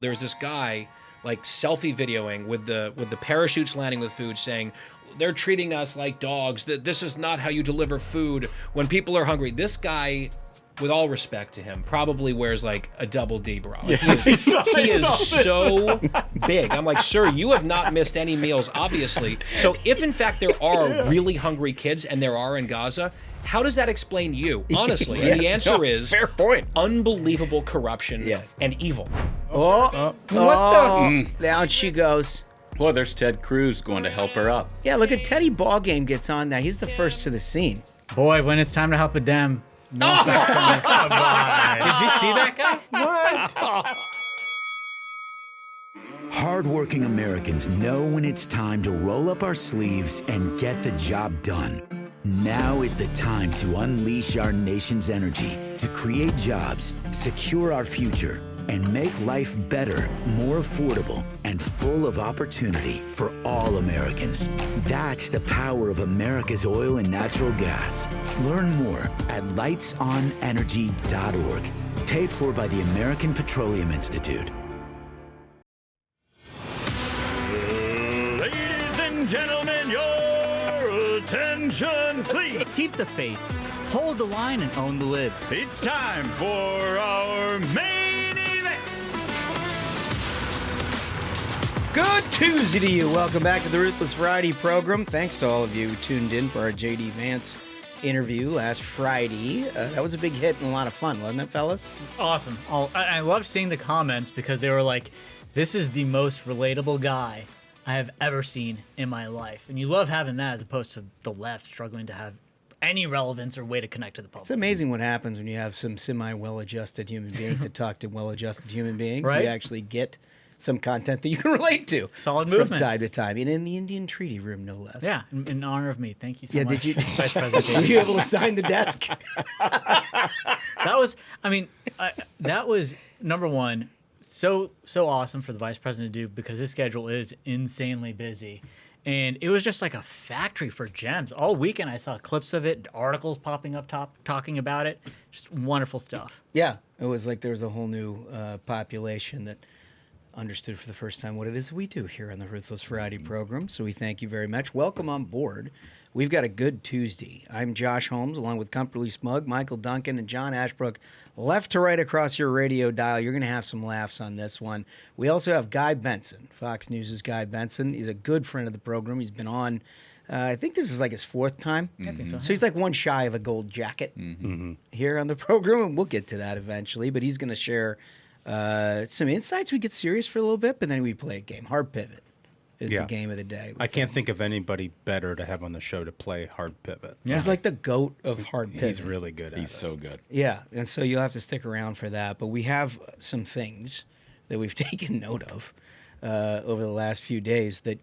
There's this guy like selfie videoing with the parachutes landing with food saying, they're treating us like dogs. This is not how you deliver food when people are hungry. This guy, with all respect to him, probably wears like a double D bra. Like, he is so big. I'm like, sir, you have not missed any meals, obviously. So if in fact there are really hungry kids, and there are in Gaza, how does that explain you, honestly? And the answer is fair point. Unbelievable corruption and evil. Down she goes. Well, there's Ted Cruz going to help her up. Yeah, look at Teddy Ballgame gets on that. He's the first to the scene. Boy, when it's time to help a Dem. No come on. Did you see that guy? What? Hardworking Americans know when it's time to roll up our sleeves and get the job done. Now is the time to unleash our nation's energy to create jobs, secure our future, and make life better, more affordable, and full of opportunity for all Americans. That's the power of America's oil and natural gas. Learn more at lightsonenergy.org. Paid for by the American Petroleum Institute. Ladies and gentlemen, your attention, please. Keep the faith, hold the line, and own the libs. It's time for our main event. Good Tuesday to you. Welcome back to the Ruthless Friday program. Thanks to all of you who tuned in for our J.D. Vance interview last Friday. That was a big hit and a lot of fun, wasn't it, fellas? It's awesome. I love seeing the comments because they were like, this is the most relatable guy I have ever seen in my life. And you love having that as opposed to the left struggling to have any relevance or way to connect to the public. It's amazing what happens when you have some semi-well-adjusted human beings that talk to well-adjusted human beings. Right? You actually get some content that you can relate to. Solid movement. From time to time. And in the Indian Treaty Room, no less. Yeah, in honor of me. Thank you so much. Did you, Vice President. were you able to sign the desk? That was number one. So awesome for the vice president to do because his schedule is insanely busy. And it was just like a factory for gems. All weekend I saw clips of it, articles popping up talking about it. Just wonderful stuff. Yeah. It was like there was a whole new population that understood for the first time what it is we do here on the Ruthless Variety program. So we thank you very much. Welcome on board. We've got a good Tuesday. I'm Josh Holmes, along with Comfortably Smug, Michael Duncan, and John Ashbrook. Left to right across your radio dial. You're going to have some laughs on this one. We also have Guy Benson, Fox News' Guy Benson. He's a good friend of the program. He's been on, I think this is like his fourth time. I think so. So he's like one shy of a gold jacket here on the program, and we'll get to that eventually. But he's going to share some insights. We get serious for a little bit, but then we play a game. Hard Pivot is the game of the day. I can't think of anybody better to have on the show to play Hard Pivot. Yeah. He's like the GOAT of Hard Pivot. He's really good at it. He's so good. Yeah, and so you'll have to stick around for that. But we have some things that we've taken note of over the last few days. That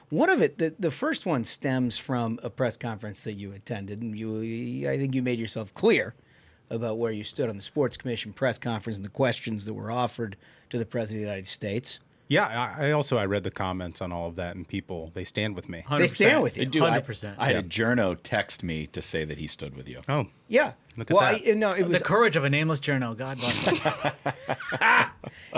one of it, the first one stems from a press conference that you attended, and I think you made yourself clear about where you stood on the Sports Commission press conference and the questions that were offered to the President of the United States. Yeah, I read the comments on all of that, and people, they stand with me. 100%. They stand with you. They do. 100%. I had a journo text me to say that he stood with you. Oh, Yeah. Look at that. No, it was The courage of a nameless journal. God bless him.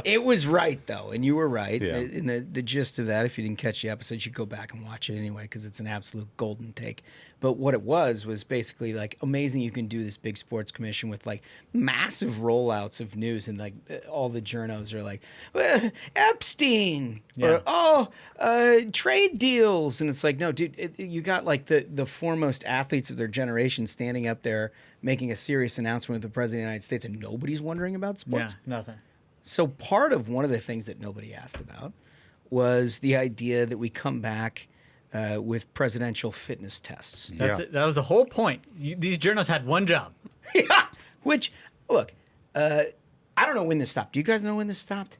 It was right, though, and you were right. Yeah. And the gist of that, if you didn't catch the episode, you should go back and watch it anyway, because it's an absolute golden take. But what it was basically like amazing you can do this big sports commission with like massive rollouts of news, and like all the journos are like, Epstein, or trade deals. And it's like, no, dude, you got like the foremost athletes of their generation standing up there making a serious announcement with the President of the United States, and nobody's wondering about sports. Yeah, nothing. So part of one of the things that nobody asked about was the idea that we come back with presidential fitness tests. That was the whole point. These journalists had one job. Yeah. Which, look, I don't know when this stopped. Do you guys know when this stopped?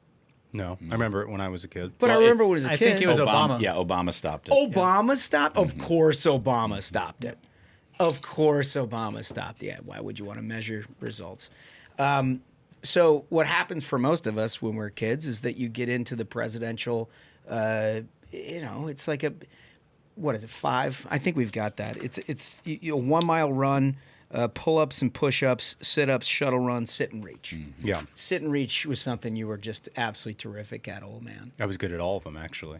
no. I remember it when I was a kid. But I remember when I was a I kid. think it was Obama. Yeah, Obama stopped it. Obama stopped? Of course Obama stopped it. Of course Obama stopped it. Yeah, why would you want to measure results? So what happens for most of us when we're kids is that you get into the presidential, it's like what is it, 5? I think we've got that. It's a 1 mile run, pull-ups and push-ups, sit-ups, shuttle run, sit and reach. Yeah. Sit and reach was something you were just absolutely terrific at, old man. I was good at all of them, actually.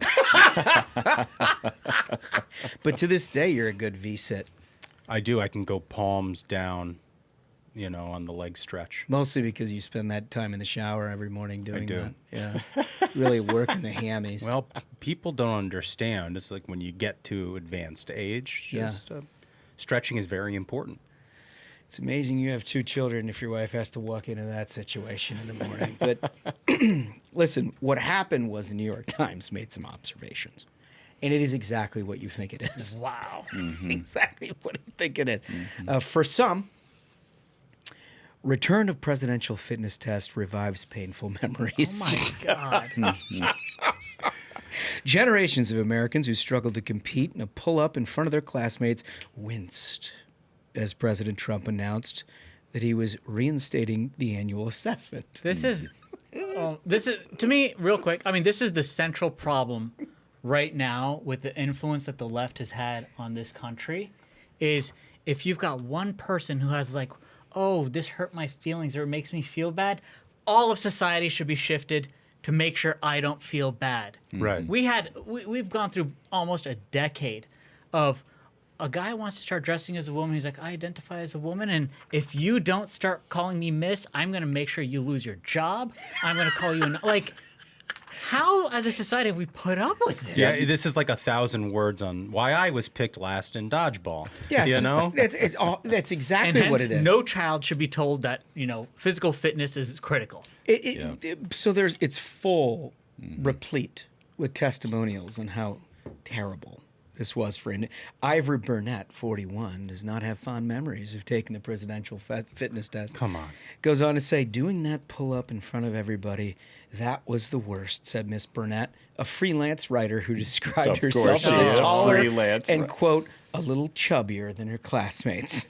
But to this day, you're a good V-sit. I do. I can go palms down, on the leg stretch. Mostly because you spend that time in the shower every morning doing do. that. Yeah. Really working the hammies. Well, people don't understand. It's like when you get to advanced age, stretching is very important. It's amazing you have 2 children if your wife has to walk into that situation in the morning. But listen, what happened was the New York Times made some observations. And it is exactly what you think it is. Wow. Exactly what you think it is. For some, return of presidential fitness test revives painful memories. Oh my God. Generations of Americans who struggled to compete in a pull-up in front of their classmates winced as President Trump announced that he was reinstating the annual assessment. This is to me, real quick. I mean, this is the central problem right now with the influence that the left has had on this country. Is if you've got one person who has like, oh, this hurt my feelings or it makes me feel bad, all of society should be shifted to make sure I don't feel bad. Right. We've gone through almost a decade of a guy wants to start dressing as a woman. He's like, I identify as a woman, and if you don't start calling me miss, I'm going to make sure you lose your job. I'm going to call you like, how as a society have we put up with this? Yeah, this is like 1,000 words on why I was picked last in dodgeball. Yes, that's exactly And what hence, it is. no child should be told that physical fitness is critical. So it's full, replete with testimonials on how terrible this was for Ivor Burnett, 41, does not have fond memories of taking the presidential fitness test. Come on. Goes on to say, doing that pull-up in front of everybody, that was the worst, said Miss Burnett, a freelance writer who described Of herself course as she a is. taller Freelance and, writer. quote, a little chubbier than her classmates.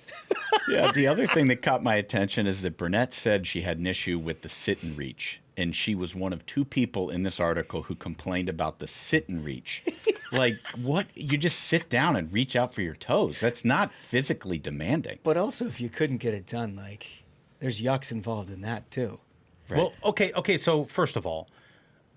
Yeah, the other thing that caught my attention is that Burnett said she had an issue with the sit and reach. And she was one of 2 people in this article who complained about the sit and reach. Like, what? You just sit down and reach out for your toes. That's not physically demanding. But also, if you couldn't get it done, like, there's yucks involved in that, too. Right. Well, okay. So first of all,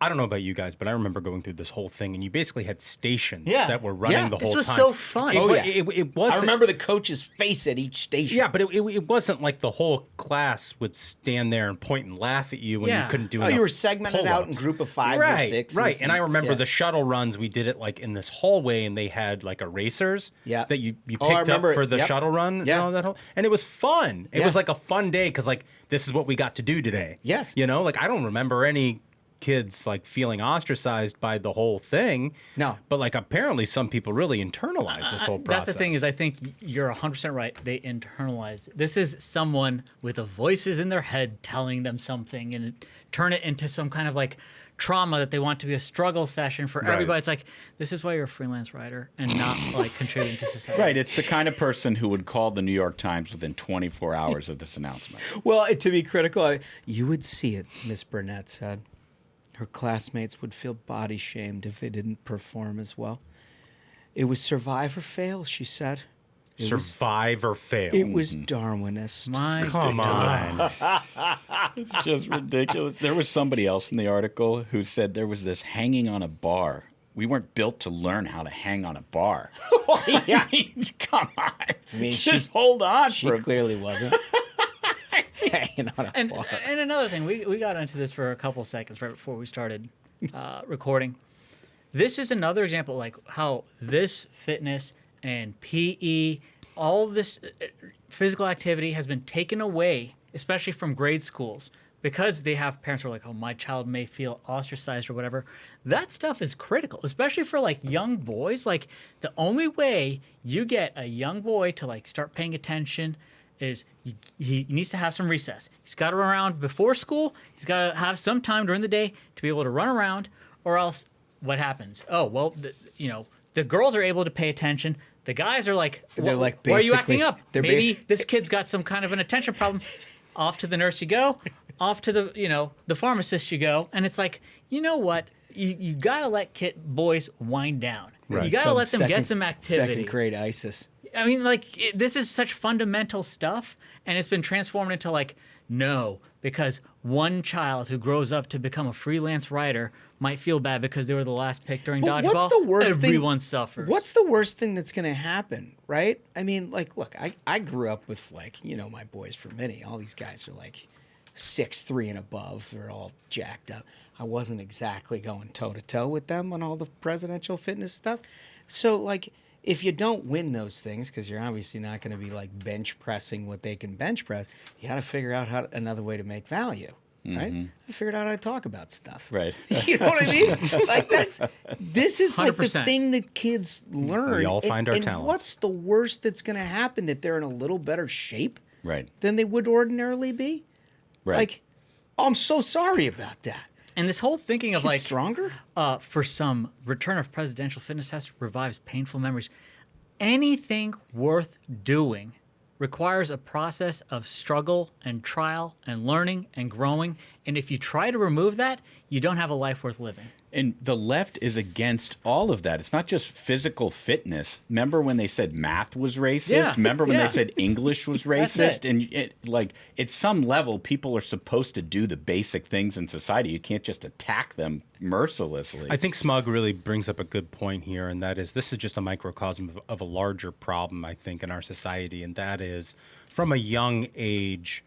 I don't know about you guys, but I remember going through this whole thing, and you basically had stations that were running the whole time. This was so fun. It was. I remember the coach's face at each station. Yeah, but it wasn't like the whole class would stand there and point and laugh at you when you couldn't do enough you were segmented out in pull-ups. group of 5 right, or 6. Right, and I remember the shuttle runs, we did it like in this hallway, and they had like erasers that you picked up for the shuttle run. Yeah. And it was fun. It Yeah. was like a fun day because like this is what we got to do today. Yes. Like I don't remember any kids like feeling ostracized by the whole thing. No. But like apparently some people really internalize this whole process. That's the thing is I think you're 100% right. They internalized it. This is someone with the voices in their head telling them something and turn it into some kind of like trauma that they want to be a struggle session for everybody. It's like, this is why you're a freelance writer and not like contributing to society. Right, it's the kind of person who would call the New York Times within 24 hours of this announcement. Well, to be critical, you would see it, Miss Burnett said. Her classmates would feel body shamed if they didn't perform as well. It was survive or fail, she said. Survive or fail. It was Darwinist. Come on. It's just ridiculous. There was somebody else in the article who said there was this hanging on a bar. We weren't built to learn how to hang on a bar. Yeah. Come on. I mean, just hold on she for a clearly wasn't. Hanging on a And bar. another thing, we got into this for a couple seconds right before we started recording. This is another example, like how this fitness and PE, all of this physical activity has been taken away, especially from grade schools, because they have parents who are like, oh, my child may feel ostracized or whatever. That stuff is critical, especially for like young boys. Like the only way you get a young boy to like start paying attention is he needs to have some recess. He's got to run around before school. He's got to have some time during the day to be able to run around, or else what happens? Oh, well, the girls are able to pay attention. The guys are like, They're like, why are you basically- acting up? they're Maybe this kid's got some kind of an attention problem. Off to the nurse you go. Off to the pharmacist you go. And it's like, you know what? You got to let boys wind down. Right. You got to let them get some activity. Second grade ISIS. I mean, like, this is such fundamental stuff, and it's been transformed into, like, no, because one child who grows up to become a freelance writer might feel bad because they were the last pick during dodgeball. What's the worst Everyone suffers. What's the worst thing that's going to happen, right? I mean, like, look, I grew up with, like, you know, my boys for many. All these guys are, like, 6'3" and above. They're all jacked up. I wasn't exactly going toe-to-toe with them on all the presidential fitness stuff. So, like, if you don't win those things, because you're obviously not going to be, like, bench pressing what they can bench press, you got to figure out another way to make value, right? I figured out how to talk about stuff. Right. You know what I mean? Like, this is like the 100%. thing that kids learn. We all find our and talents. What's the worst that's going to happen? That they're in a little better shape Right. than they would ordinarily be? Right. Like, oh, I'm so sorry about that. And this whole thinking of, Kids like, stronger? For some, return of presidential fitness test revives painful memories. Anything worth doing requires a process of struggle and trial and learning and growing. And if you try to remove that, you don't have a life worth living. And the left is against all of that. It's not just physical fitness. Remember when they said math was racist? Yeah, Remember when yeah. they said English was That's racist? it. And like, at some level, people are supposed to do the basic things in society. You can't just attack them mercilessly. I think Smug really brings up a good point here, and that is this is just a microcosm of a larger problem, I think, in our society, and that is from a young age,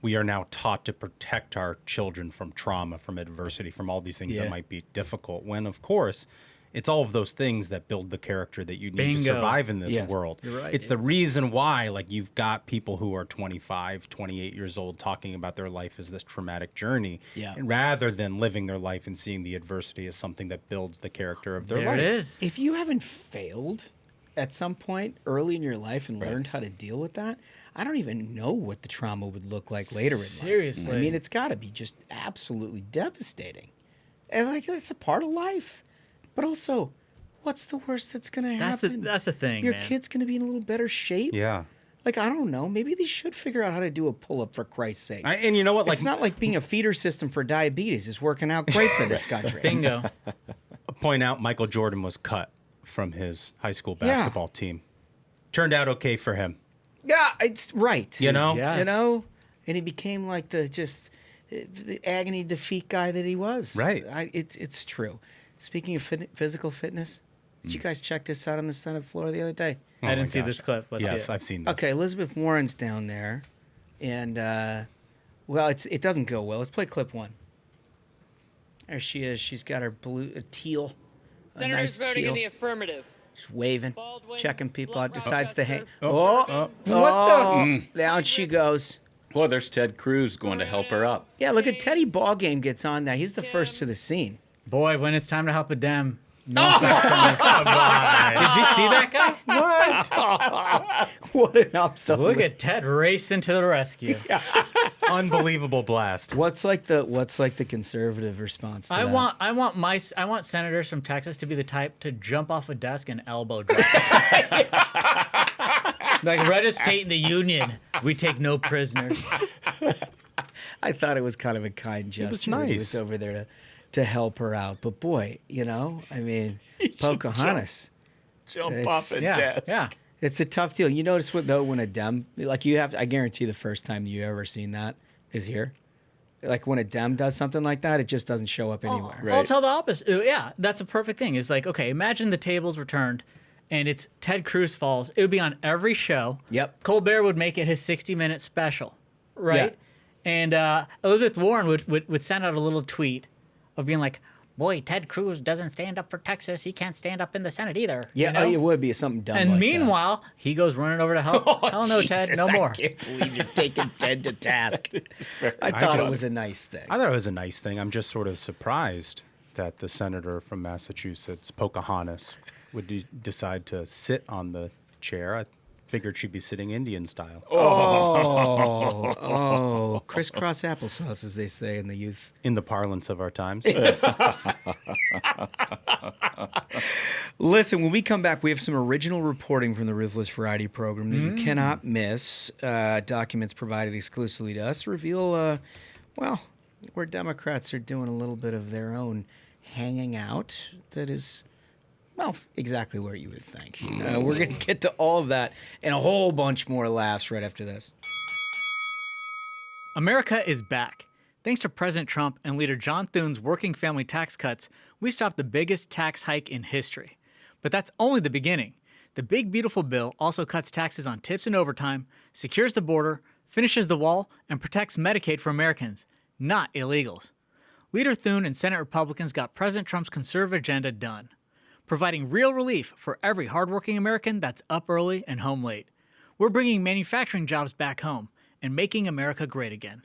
we are now taught to protect our children from trauma, from adversity, from all these things that might be difficult, when, of course, it's all of those things that build the character that you need to Bingo. survive in this Yes. world. You're right, It's the reason why, like, you've got people who are 25, 28 years old talking about their life as this traumatic journey, Yeah. and rather than living their life and seeing the adversity as something that builds the character of their There life. it is. If you haven't failed at some point early in your life and learned how to deal with that, I don't even know what the trauma would look like later in life. Seriously. I mean, it's got to be just absolutely devastating. And, like, that's a part of life. But also, what's the worst that's going to happen? That's the thing, Your man. kid's going to be in a little better shape. Yeah. Like, I don't know. Maybe they should figure out how to do a pull-up, for Christ's sake. And you know what? Like, It's not like being a feeder system for diabetes is working out great for this country. Bingo. point out Michael Jordan was cut from his high school basketball team. Turned out okay for him. Yeah, it's right. You know? Yeah. You know? And he became like the agony defeat guy that he was. Right. It's true. Speaking of physical fitness, did you guys check this out on the Senate floor the other day? Oh I my didn't see gosh. this clip. Let's Yes, see it. I've seen this. Okay, Elizabeth Warren's down there, and well, it doesn't go well. Let's play clip one. There she is. She's got her teal. Senators nice voting teal. in the affirmative. She's waving, Baldwin, checking people out. Blood Decides to hang. Rochester, Down she goes. Well, there's Ted Cruz going to help her up. Yeah, look at Teddy Ballgame gets on that. He's the first to the scene. Boy, when it's time to help a Dem. No offense, come on. Did you see that guy? What an absolute. Look at Ted racing to the rescue. Unbelievable blast. What's like the conservative response to I that? I want senators from Texas to be the type to jump off a desk and elbow drop. Like, let us state in the union, we take no prisoners. I thought it was kind of a kind gesture. When he was nice. over there to help her out. But boy, I mean, Pocahontas. Jump It's- off a Yeah, desk. yeah. It's a tough deal. You notice when a Dem, like I guarantee the first time you ever seen that is here. Like when a Dem does something like that, it just doesn't show up anywhere. I'll tell the opposite. Yeah, that's a perfect thing. It's like, okay, imagine the tables were turned and it's Ted Cruz falls. It would be on every show. Yep. Colbert would make it his 60-minute special, right? And Elizabeth Warren would send out a little tweet of being like, boy, Ted Cruz doesn't stand up for Texas. He can't stand up in the Senate either. Yeah, you know? it would be something dumb. And like meanwhile, he goes running over to help. Hell no, Ted, Jesus, no more. I can't believe you're taking Ted to task. I thought it was a nice thing. I thought it was a nice thing. I'm just sort of surprised that the senator from Massachusetts, Pocahontas, would decide to sit on the chair. I figured she'd be sitting Indian style. Oh, crisscross applesauce, as they say in the youth. In the parlance of our times. Listen, when we come back, we have some original reporting from the Ruthless Variety program that you cannot miss. Documents provided exclusively to us reveal, where Democrats are doing a little bit of their own hanging out that is Well, exactly where you would think. We're going to get to all of that and a whole bunch more laughs right after this. America is back. Thanks to President Trump and leader John Thune's working family tax cuts, we stopped the biggest tax hike in history. But that's only the beginning. The big, beautiful bill also cuts taxes on tips and overtime, secures the border, finishes the wall, and protects Medicaid for Americans, not illegals. Leader Thune and Senate Republicans got President Trump's conservative agenda done, providing real relief for every hardworking American that's up early and home late. We're bringing manufacturing jobs back home and making America great again.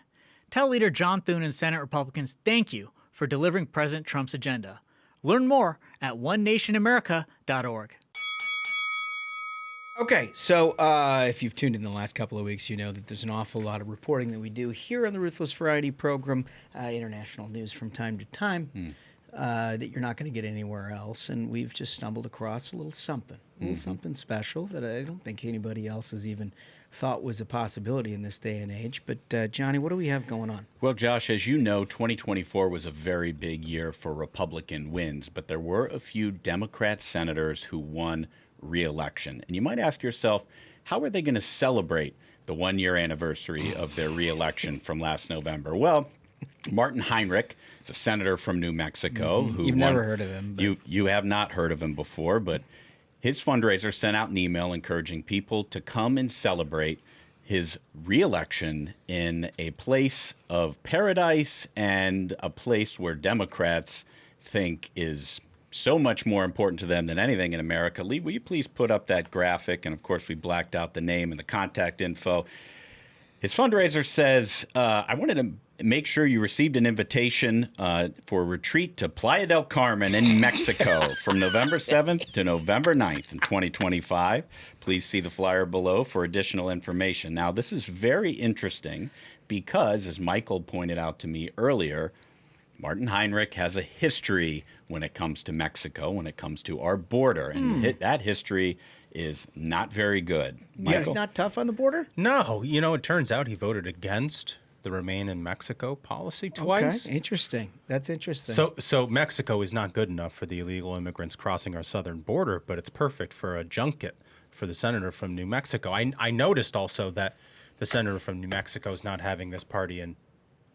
Tell Leader John Thune and Senate Republicans thank you for delivering President Trump's agenda. Learn more at onenationamerica.org. Okay, so if you've tuned in the last couple of weeks, you know that there's an awful lot of reporting that we do here on the Ruthless Variety program, international news from time to time, that you're not going to get anywhere else. And we've just stumbled across a little something special that I don't think anybody else has even thought was a possibility in this day and age. But Johnny, what do we have going on? Well, Josh, as you know, 2024 was a very big year for Republican wins, but there were a few Democrat senators who won re-election. And you might ask yourself, how are they going to celebrate the one-year anniversary of their re-election from last November? Well, Martin Heinrich is a senator from New Mexico. Who You've never heard of him. But... You have not heard of him before, but his fundraiser sent out an email encouraging people to come and celebrate his re-election in a place of paradise and a place where Democrats think is so much more important to them than anything in America. Lee, will you please put up that graphic? And of course, we blacked out the name and the contact info. His fundraiser says, I wanted to make sure you received an invitation for a retreat to Playa del Carmen in Mexico from November 7th to November 9th in 2025. Please see the flyer below for additional information. Now, this is very interesting because, as Michael pointed out to me earlier, Martin Heinrich has a history when it comes to Mexico, when it comes to our border. And that history is not very good. Yeah, he's not tough on the border? No. You know, it turns out he voted against the Remain in Mexico policy twice. Okay, interesting. That's interesting. So Mexico is not good enough for the illegal immigrants crossing our southern border, but it's perfect for a junket for the senator from New Mexico. I noticed also that the senator from New Mexico is not having this party in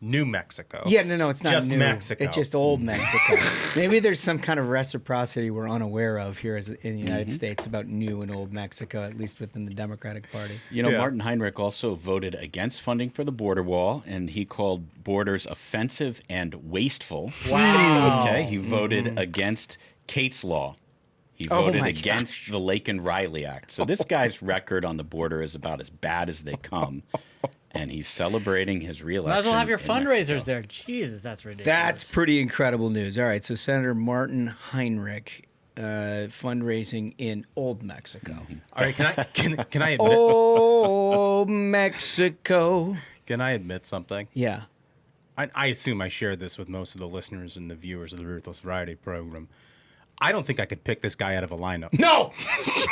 New Mexico. Yeah, no, it's not just new. Mexico. It's just old Mexico. Maybe there's some kind of reciprocity we're unaware of here in the United States about new and old Mexico, at least within the Democratic Party. You know, Martin Heinrich also voted against funding for the border wall, and he called borders offensive and wasteful. Wow. Okay, he voted against Kate's Law. He voted against the Lake and Riley Act. So this guy's record on the border is about as bad as they come. And he's celebrating his re-election. Might as well have your in fundraisers Mexico. there. Jesus, that's ridiculous. That's pretty incredible news. All right, so Senator Martin Heinrich fundraising in old Mexico. All right, can I admit Old Mexico. Can I admit something? Yeah. I assume I shared this with most of the listeners and the viewers of the Ruthless Variety program. I don't think I could pick this guy out of a lineup. No!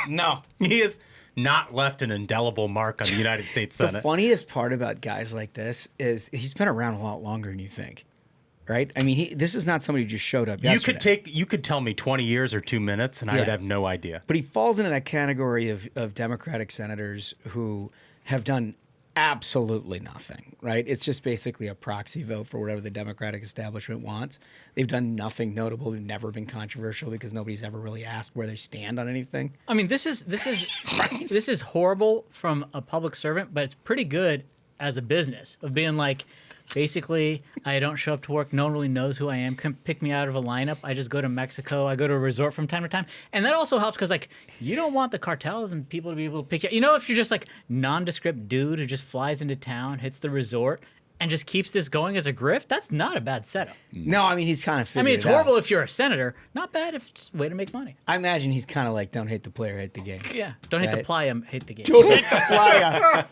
No. He has not left an indelible mark on the United States Senate. The funniest part about guys like this is he's been around a lot longer than you think, right? I mean, this is not somebody who just showed up yesterday. You could tell me 20 years or 2 minutes, and I would have no idea. But he falls into that category of Democratic senators who have done absolutely nothing, right? It's just basically a proxy vote for whatever the Democratic establishment wants. They've done nothing notable. They've never been controversial because nobody's ever really asked where they stand on anything. I mean, this is horrible from a public servant, but it's pretty good as a business of being like, basically, I don't show up to work. No one really knows who I am. Come pick me out of a lineup. I just go to Mexico. I go to a resort from time to time. And that also helps because, like, you don't want the cartels and people to be able to pick you. You know, if you're just, like, nondescript dude who just flies into town, hits the resort, and just keeps this going as a grift, that's not a bad setup. No, I mean, he's kind of figured I mean, it's it out. horrible if you're a senator. Not bad if it's a way to make money. I imagine he's kind of like, don't hate the player, hate the game. Yeah. Don't hate the Right. playa, hate the game. Don't hate the playa.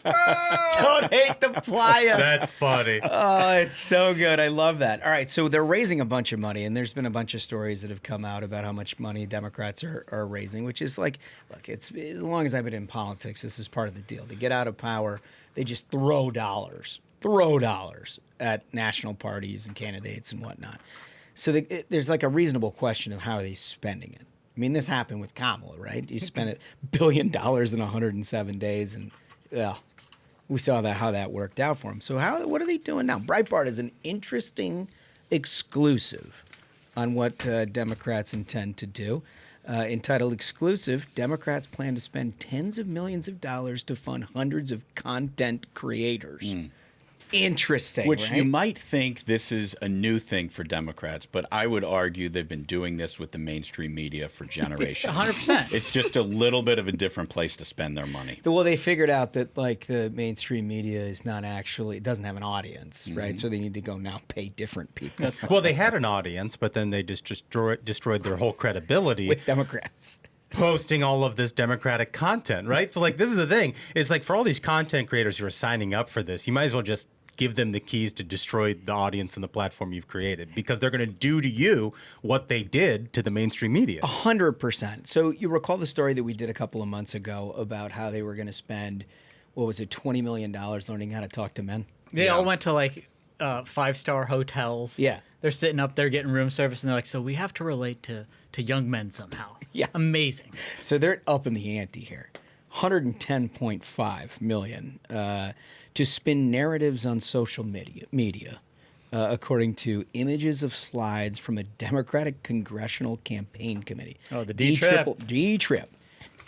Don't hate the playa. That's funny. Oh, it's so good. I love that. All right, so they're raising a bunch of money, and there's been a bunch of stories that have come out about how much money Democrats are raising, which is like, look, it's as long as I've been in politics, this is part of the deal. To get out of power, they just throw dollars at national parties and candidates and whatnot. So there's like a reasonable question of how are they spending it, I mean, this happened with Kamala, right? You spent $1 billion in 107 days, and we saw how that worked out for him. So what are they doing now? Breitbart is an interesting exclusive on what Democrats intend to do. Entitled Exclusive, Democrats plan to spend tens of millions of dollars to fund hundreds of content creators. Interesting, Which right? you might think this is a new thing for Democrats, but I would argue they've been doing this with the mainstream media for generations. 100%. It's just a little bit of a different place to spend their money. Well, they figured out that like the mainstream media is not actually, it doesn't have an audience, right? So they need to go now pay different people Well, they had an audience, but then they just destroyed their whole credibility with Democrats. posting all of this Democratic content, right? So, like, this is the thing. It's like for all these content creators who are signing up for this, you might as well just give them the keys to destroy the audience and the platform you've created, because they're going to do to you what they did to the mainstream media. 100%. So you recall the story that we did a couple of months ago about how they were going to spend, what was it, $20 million learning how to talk to men? They all went to like 5-star hotels. Yeah. They're sitting up there getting room service, and they're like, so we have to relate to young men somehow. Yeah. Amazing. So they're up in the ante here. 110.5 million to spin narratives on social media, according to images of slides from a Democratic Congressional Campaign Committee. Oh, the D-Trip. D-Trip.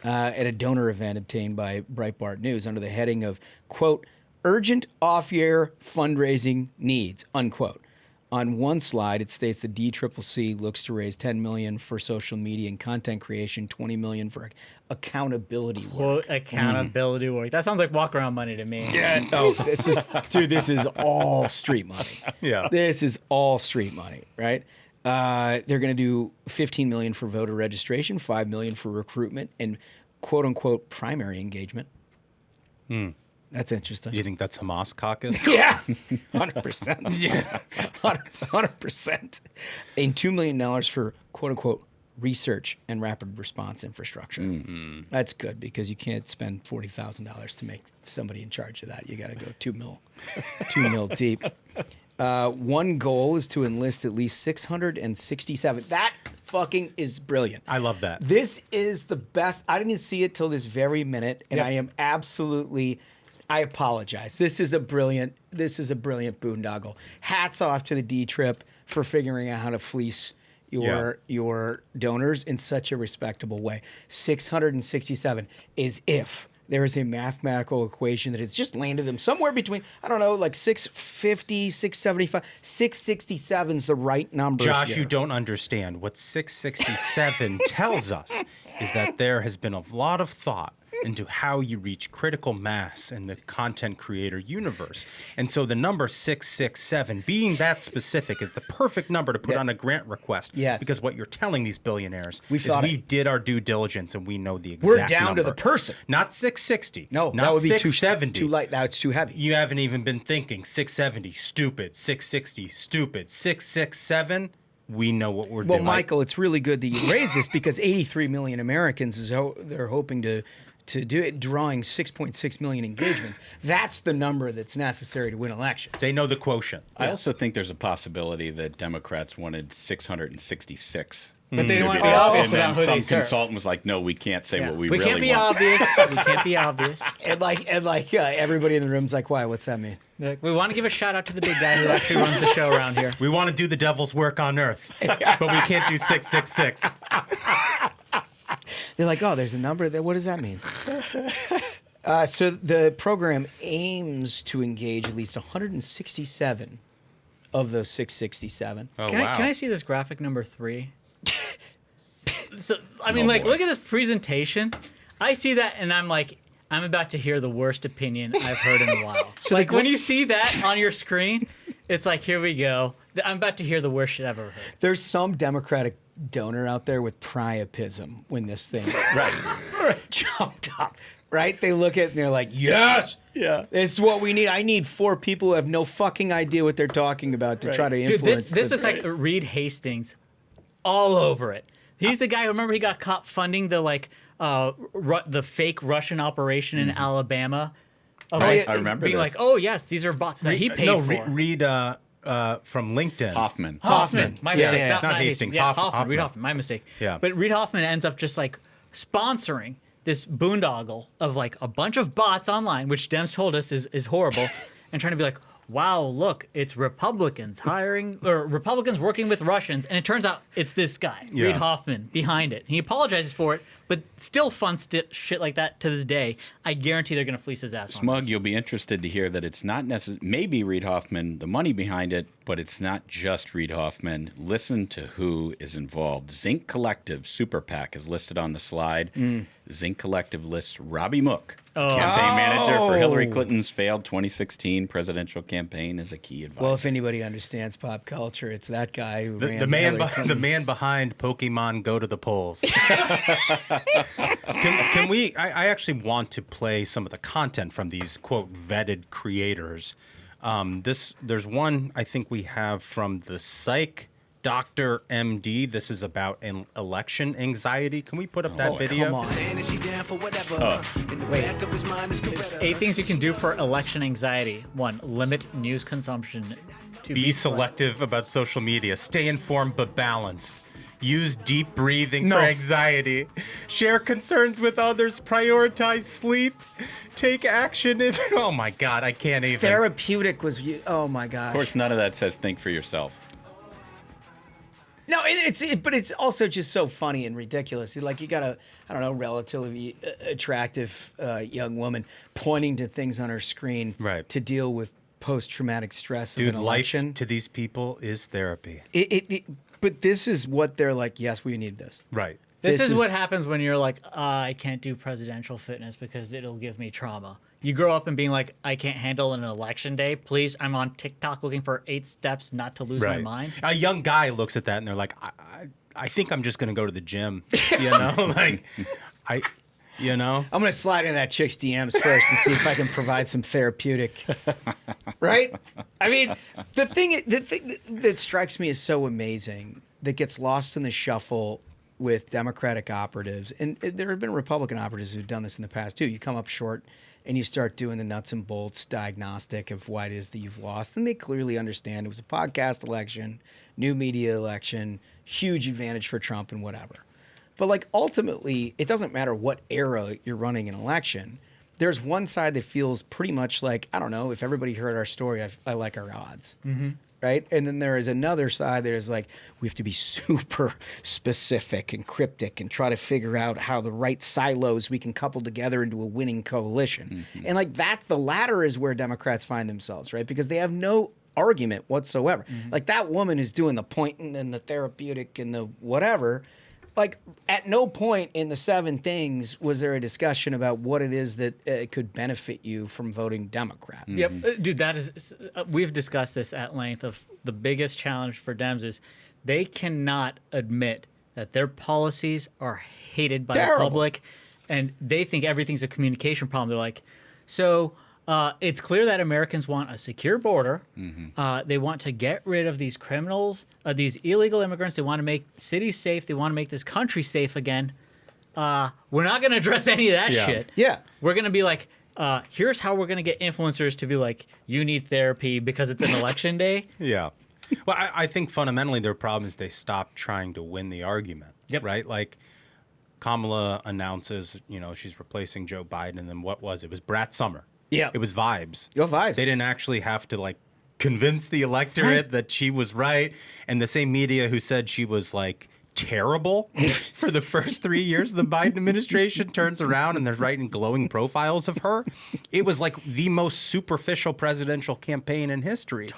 At a donor event obtained by Breitbart News under the heading of, quote, urgent off-year fundraising needs, unquote. On one slide, it states the DCCC looks to raise $10 million for social media and content creation, $20 million for accountability work. Quote, accountability work. That sounds like walk around money to me. Yeah, no, this is all street money. Yeah. This is all street money, right? They're going to do $15 million for voter registration, $5 million for recruitment, and quote unquote primary engagement. That's interesting. Do you think that's Hamas caucus? Yeah, 100%. Yeah, 100%. And $2 million for quote unquote research and rapid response infrastructure. That's good because you can't spend $40,000 to make somebody in charge of that. You got to go $2 mil deep. One goal is to enlist at least 667. That fucking is brilliant. I love that. This is the best. I didn't see it till this very minute, and I am absolutely. I apologize. This is a brilliant boondoggle. Hats off to the D-Trip for figuring out how to fleece your donors in such a respectable way. 667 is if there is a mathematical equation that has just landed them somewhere between, I don't know, like 650, 675, 667 is the right number. Josh, here. you don't understand. What 667 tells us is that there has been a lot of thought into how you reach critical mass in the content creator universe. And so the number 667, being that specific, is the perfect number to put on a grant request. Yes. Because what you're telling these billionaires is thought we it. did our due diligence and we know the exact We're down number. to the person. Not 660. No, not that would be 670. too light. Now it's too heavy. You haven't even been thinking 670, stupid. 660, stupid. 667, we know what we're Well, doing. Michael, it's really good that you raised this because 83 million Americans they're hoping to do it, drawing 6.6 million engagements. That's the number that's necessary to win elections. They know the quotient. I also think there's a possibility that Democrats wanted 666. But they don't want contributors, to and then some who they serve. consultant was like, "No, we can't say what we We really can't be want." obvious. We can't be obvious. And everybody in the room's like, why? What's that mean? Like, we want to give a shout out to the big guy who actually runs the show around here. We want to do the devil's work on earth, but we can't do 666. They're like, oh, there's a number there. What does that mean? So the program aims to engage at least 167 of those 667. Oh, Can wow. I see this graphic number 3? So I mean, look at this presentation. I see that, and I'm like, I'm about to hear the worst opinion I've heard in a while. So like when you see that on your screen, it's like, here we go. I'm about to hear the worst shit I've ever heard. There's some Democratic donor out there with priapism when this thing jumped up. Right? They look at it and they're like, yes, this is what we need. I need 4 people who have no fucking idea what they're talking about to try to Dude, influence. this looks like Reed Hastings all over it. He's the guy. Remember, he got caught funding the the fake Russian operation in Alabama. I remember being this. like, oh yes, these are bots that he paid for. Reed from LinkedIn. Hoffman. Hoffman. My mistake. yeah. Not Not Hastings. Hastings, Yeah, Hoffman. Reid Hoffman. My mistake. Yeah. But Reid Hoffman ends up just like sponsoring this boondoggle of like a bunch of bots online, which Dems told us is horrible, and trying to be like, wow, look, it's Republicans hiring or Republicans working with Russians, and it turns out it's this guy, Yeah. Reid Hoffman, behind it. He apologizes for it, but still funds shit like that to this day. I guarantee they're gonna fleece his ass. on Smug, this. you'll be interested to hear that it's not maybe Reid Hoffman, the money behind it, but it's not just Reid Hoffman. Listen to who is involved. Zinc Collective Super PAC is listed on the slide. Zinc Collective lists Robbie Mook, campaign manager for Hillary Clinton's failed 2016 presidential campaign, as a key advisor. Well, if anybody understands pop culture, it's that guy who ran The man, Hillary Clinton. the man behind Pokemon Go to the Polls. Can we? I actually want to play some of the content from these quote vetted creators. There's one I think we have from the Psych Dr. MD. This is about an election anxiety. Can we put up that video? Come on. There's 8 things you can do for election anxiety. 1, limit news consumption. 2, Be selective about social media. Stay informed but balanced. Use deep breathing for anxiety. Share concerns with others. Prioritize sleep. Take action if. Oh my God, I can't even. Therapeutic was oh my gosh. of course, none of that says think for yourself. No, but it's also just so funny and ridiculous. Like you got a, I don't know, relatively attractive young woman pointing to things on her screen Right. to deal with post-traumatic stress Dude, of an life election. to these people is therapy. But this is what they're like, yes, we need this. Right. This is what happens when you're like, I can't do presidential fitness because it'll give me trauma. You grow up and being like, I can't handle an election day. Please, I'm on TikTok looking for 8 steps not to lose my mind. A young guy looks at that and they're like, I think I'm just going to go to the gym. You know, like, you know? I'm going to slide in that chick's DMs first and see if I can provide some therapeutic. Right? I mean, the thing that strikes me as so amazing that gets lost in the shuffle with Democratic operatives, and there have been Republican operatives who've done this in the past too. You come up short and you start doing the nuts and bolts diagnostic of why it is that you've lost, and they clearly understand it was a podcast election, new media election, huge advantage for Trump and whatever. But like ultimately, it doesn't matter what era you're running an election. There's one side that feels pretty much like, I don't know, if everybody heard our story, I like our odds. Mm-hmm. Right? And then there is another side that is like, we have to be super specific and cryptic and try to figure out how the right silos we can couple together into a winning coalition. Mm-hmm. And like that's the latter is where Democrats find themselves, right? Because they have no argument whatsoever. Mm-hmm. Like that woman who's doing the pointing and the therapeutic and the whatever, like at no point in the 7 things was there a discussion about what it is that could benefit you from voting Democrat. Mm-hmm. Yep, dude, that is. We've discussed this at length. Of the biggest challenge for Dems is they cannot admit that their policies are hated by the public, and they think everything's a communication problem. They're like, so. It's clear that Americans want a secure border. Mm-hmm. They want to get rid of these criminals, these illegal immigrants. They want to make cities safe. They want to make this country safe again. We're not going to address any of that shit. Yeah. We're going to be like, here's how we're going to get influencers to be like, you need therapy because it's an election day. Yeah. Well, I think fundamentally their problem is they stopped trying to win the argument. Yep. Right? Like Kamala announces, she's replacing Joe Biden. And then what was it? It was Brett Summer. Yeah. It was vibes. Go vibes. They didn't actually have to like convince the electorate that she was right. And the same media who said she was like terrible for the first 3 years of the Biden administration turns around and they're writing glowing profiles of her. It was like the most superficial presidential campaign in history.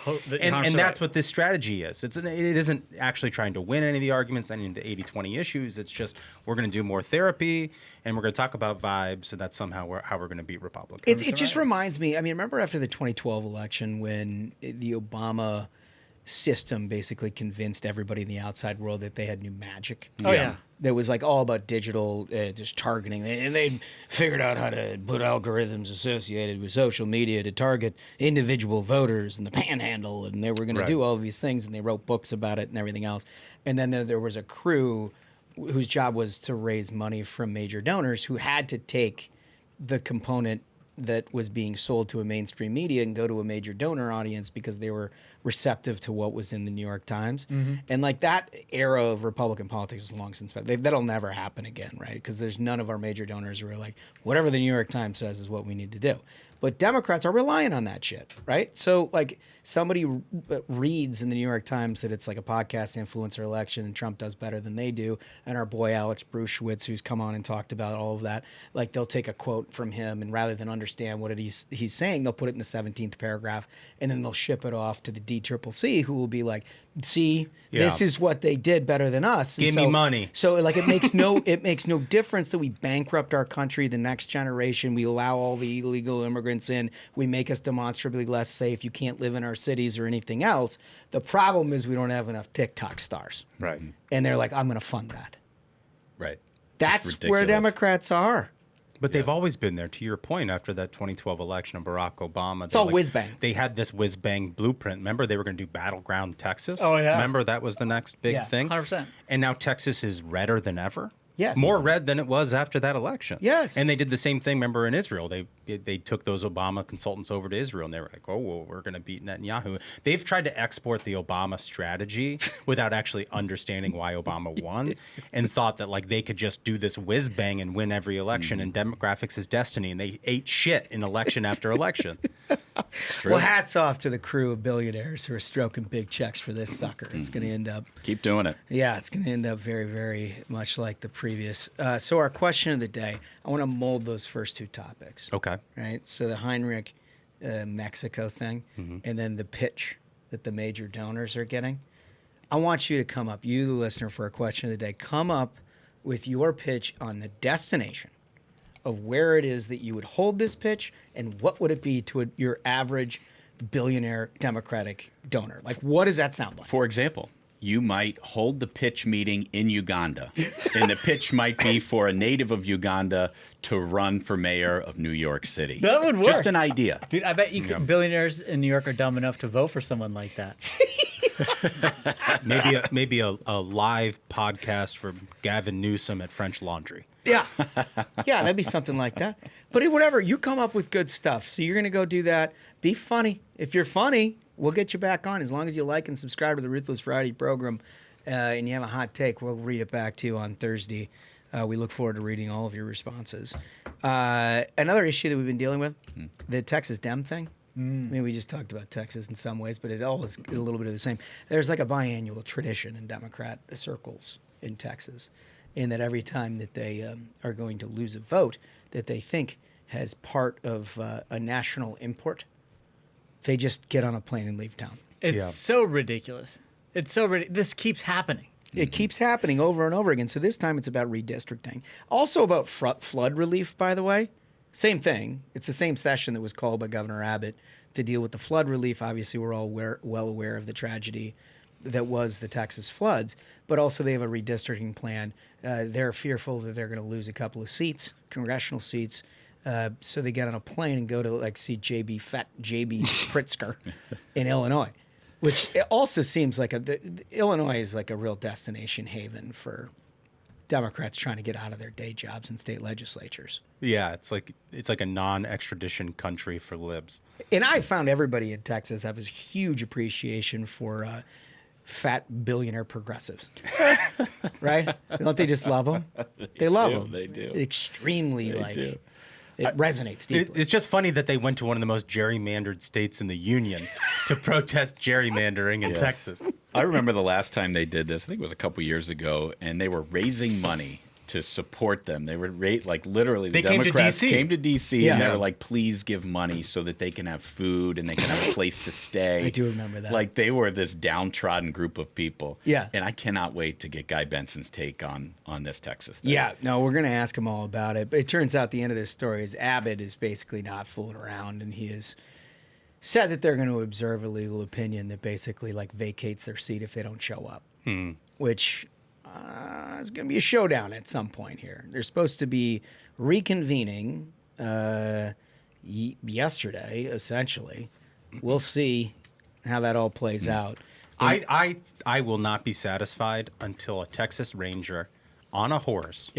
And that's what this strategy is. It isn't actually trying to win any of the arguments, any of the 80-20 issues. It's just we're going to do more therapy and we're going to talk about vibes, and that's somehow how we're going to beat Republicans. It just reminds me, I mean, remember after the 2012 election when the Obama system basically convinced everybody in the outside world that they had new magic. Oh, yeah. That was like all about digital just targeting. And they figured out how to put algorithms associated with social media to target individual voters and the panhandle. And they were going to do all of these things. And they wrote books about it and everything else. And then there was a crew whose job was to raise money from major donors who had to take the component that was being sold to a mainstream media and go to a major donor audience because they were receptive to what was in the New York Times. And like that era of Republican politics is long since that'll never happen again, right? Because there's none of our major donors who are like, whatever the New York Times says is what we need to do. But Democrats are relying on that shit, right? So like somebody reads in the New York Times that it's like a podcast influencer election and Trump does better than they do. And our boy Alex Bruchewitz, who's come on and talked about all of that, like they'll take a quote from him and rather than understand what he's saying, they'll put it in the 17th paragraph and then they'll ship it off to the DCCC, who will be like, see, this is what they did better than us. Give me money. So like it makes no difference that we bankrupt our country, the next generation, we allow all the illegal immigrants in, we make us demonstrably less safe, you can't live in our cities or anything else. The problem is we don't have enough TikTok stars. Right. And they're like, I'm going to fund that. Right. That's where Democrats are. But they've always been there. To your point, after that 2012 election of Barack Obama, It's all whiz-bang. They had this whiz-bang blueprint. Remember, they were going to do Battleground Texas? Oh, yeah. Remember, that was the next big thing? 100%. And now Texas is redder than ever? Yes. More red than it was after that election. Yes. And they did the same thing, remember, in Israel. They took those Obama consultants over to Israel, and they were like, oh, well, we're going to beat Netanyahu. They've tried to export the Obama strategy without actually understanding why Obama won and thought that, like, they could just do this whiz-bang and win every election, and demographics is destiny, and they ate shit in election after election. Well, hats off to the crew of billionaires who are stroking big checks for this sucker. It's going to end up... Keep doing it. Yeah, it's going to end up very, very much like the previous. So our question of the day, I want to mold those first two topics. Okay. Right? So the Heinrich Mexico thing and then the pitch that the major donors are getting. I want you to come up, you the listener, for a question of the day, come up with your pitch on the destination of where it is that you would hold this pitch and what would it be to your average billionaire Democratic donor. Like, what does that sound like? For example, you might hold the pitch meeting in Uganda, and the pitch might be for a native of Uganda to run for mayor of New York City. That would work. Just an idea. Dude, I bet billionaires in New York are dumb enough to vote for someone like that. Maybe a live podcast for Gavin Newsom at French Laundry. Yeah. Yeah, that'd be something like that. But whatever, you come up with good stuff. So you're going to go do that. Be funny. If you're funny, we'll get you back on. As long as you like and subscribe to the Ruthless Friday program and you have a hot take, we'll read it back to you on Thursday. We look forward to reading all of your responses. Another issue that we've been dealing with, the Texas Dem thing. I mean, we just talked about Texas in some ways, but it all is a little bit of the same. There's like a biannual tradition in Democrat circles in Texas, in that every time that they are going to lose a vote that they think has part of a national import, they just get on a plane and leave town. It's so ridiculous. It's so ridiculous. This keeps happening. It keeps happening over and over again. So this time it's about redistricting. Also about flood relief, by the way. Same thing. It's the same session that was called by Governor Abbott to deal with the flood relief. Obviously, we're all well aware of the tragedy that was the Texas floods, but also they have a redistricting plan. They're fearful that they're going to lose a couple of seats, congressional seats, so they get on a plane and go to like see J.B. Pritzker in Illinois, which also seems like Illinois is like a real destination haven for Democrats trying to get out of their day jobs in state legislatures. Yeah, it's like a non-extradition country for libs. And I found everybody in Texas have a huge appreciation for fat billionaire progressives, right? Don't they just love them? They love them. They do. Extremely It resonates deeply. It's just funny that they went to one of the most gerrymandered states in the union to protest gerrymandering in Texas. I remember the last time they did this, I think it was a couple years ago, and they were raising money to support them. They were literally the Democrats came to D.C. and they were like, please give money so that they can have food and they can have a place to stay. I do remember that. Like they were this downtrodden group of people. Yeah. And I cannot wait to get Guy Benson's take on this Texas thing. Yeah, no, we're going to ask him all about it. But it turns out the end of this story is Abbott is basically not fooling around, and he has said that they're going to observe a legal opinion that basically like vacates their seat if they don't show up, which is going to be a showdown at some point here. They're supposed to be reconvening yesterday, essentially. We'll see how that all plays out. I will not be satisfied until a Texas Ranger on a horse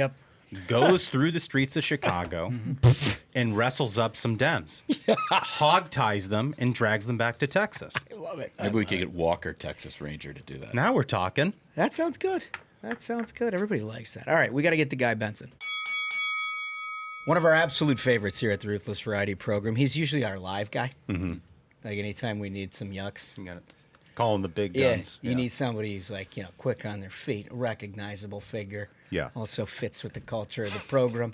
goes through the streets of Chicago and wrestles up some Dems, hog ties them, and drags them back to Texas. I love it. Maybe we could get Walker, Texas Ranger, to do that. Now we're talking. That sounds good. That sounds good. Everybody likes that. All right, we got to get to Guy Benson. One of our absolute favorites here at the Ruthless Variety Program. He's usually our live guy. Mm-hmm. Like anytime we need some yucks. You got it. Calling the big Yeah, guns. you need somebody who's like, quick on their feet, a recognizable figure. Yeah. Also fits with the culture of the program.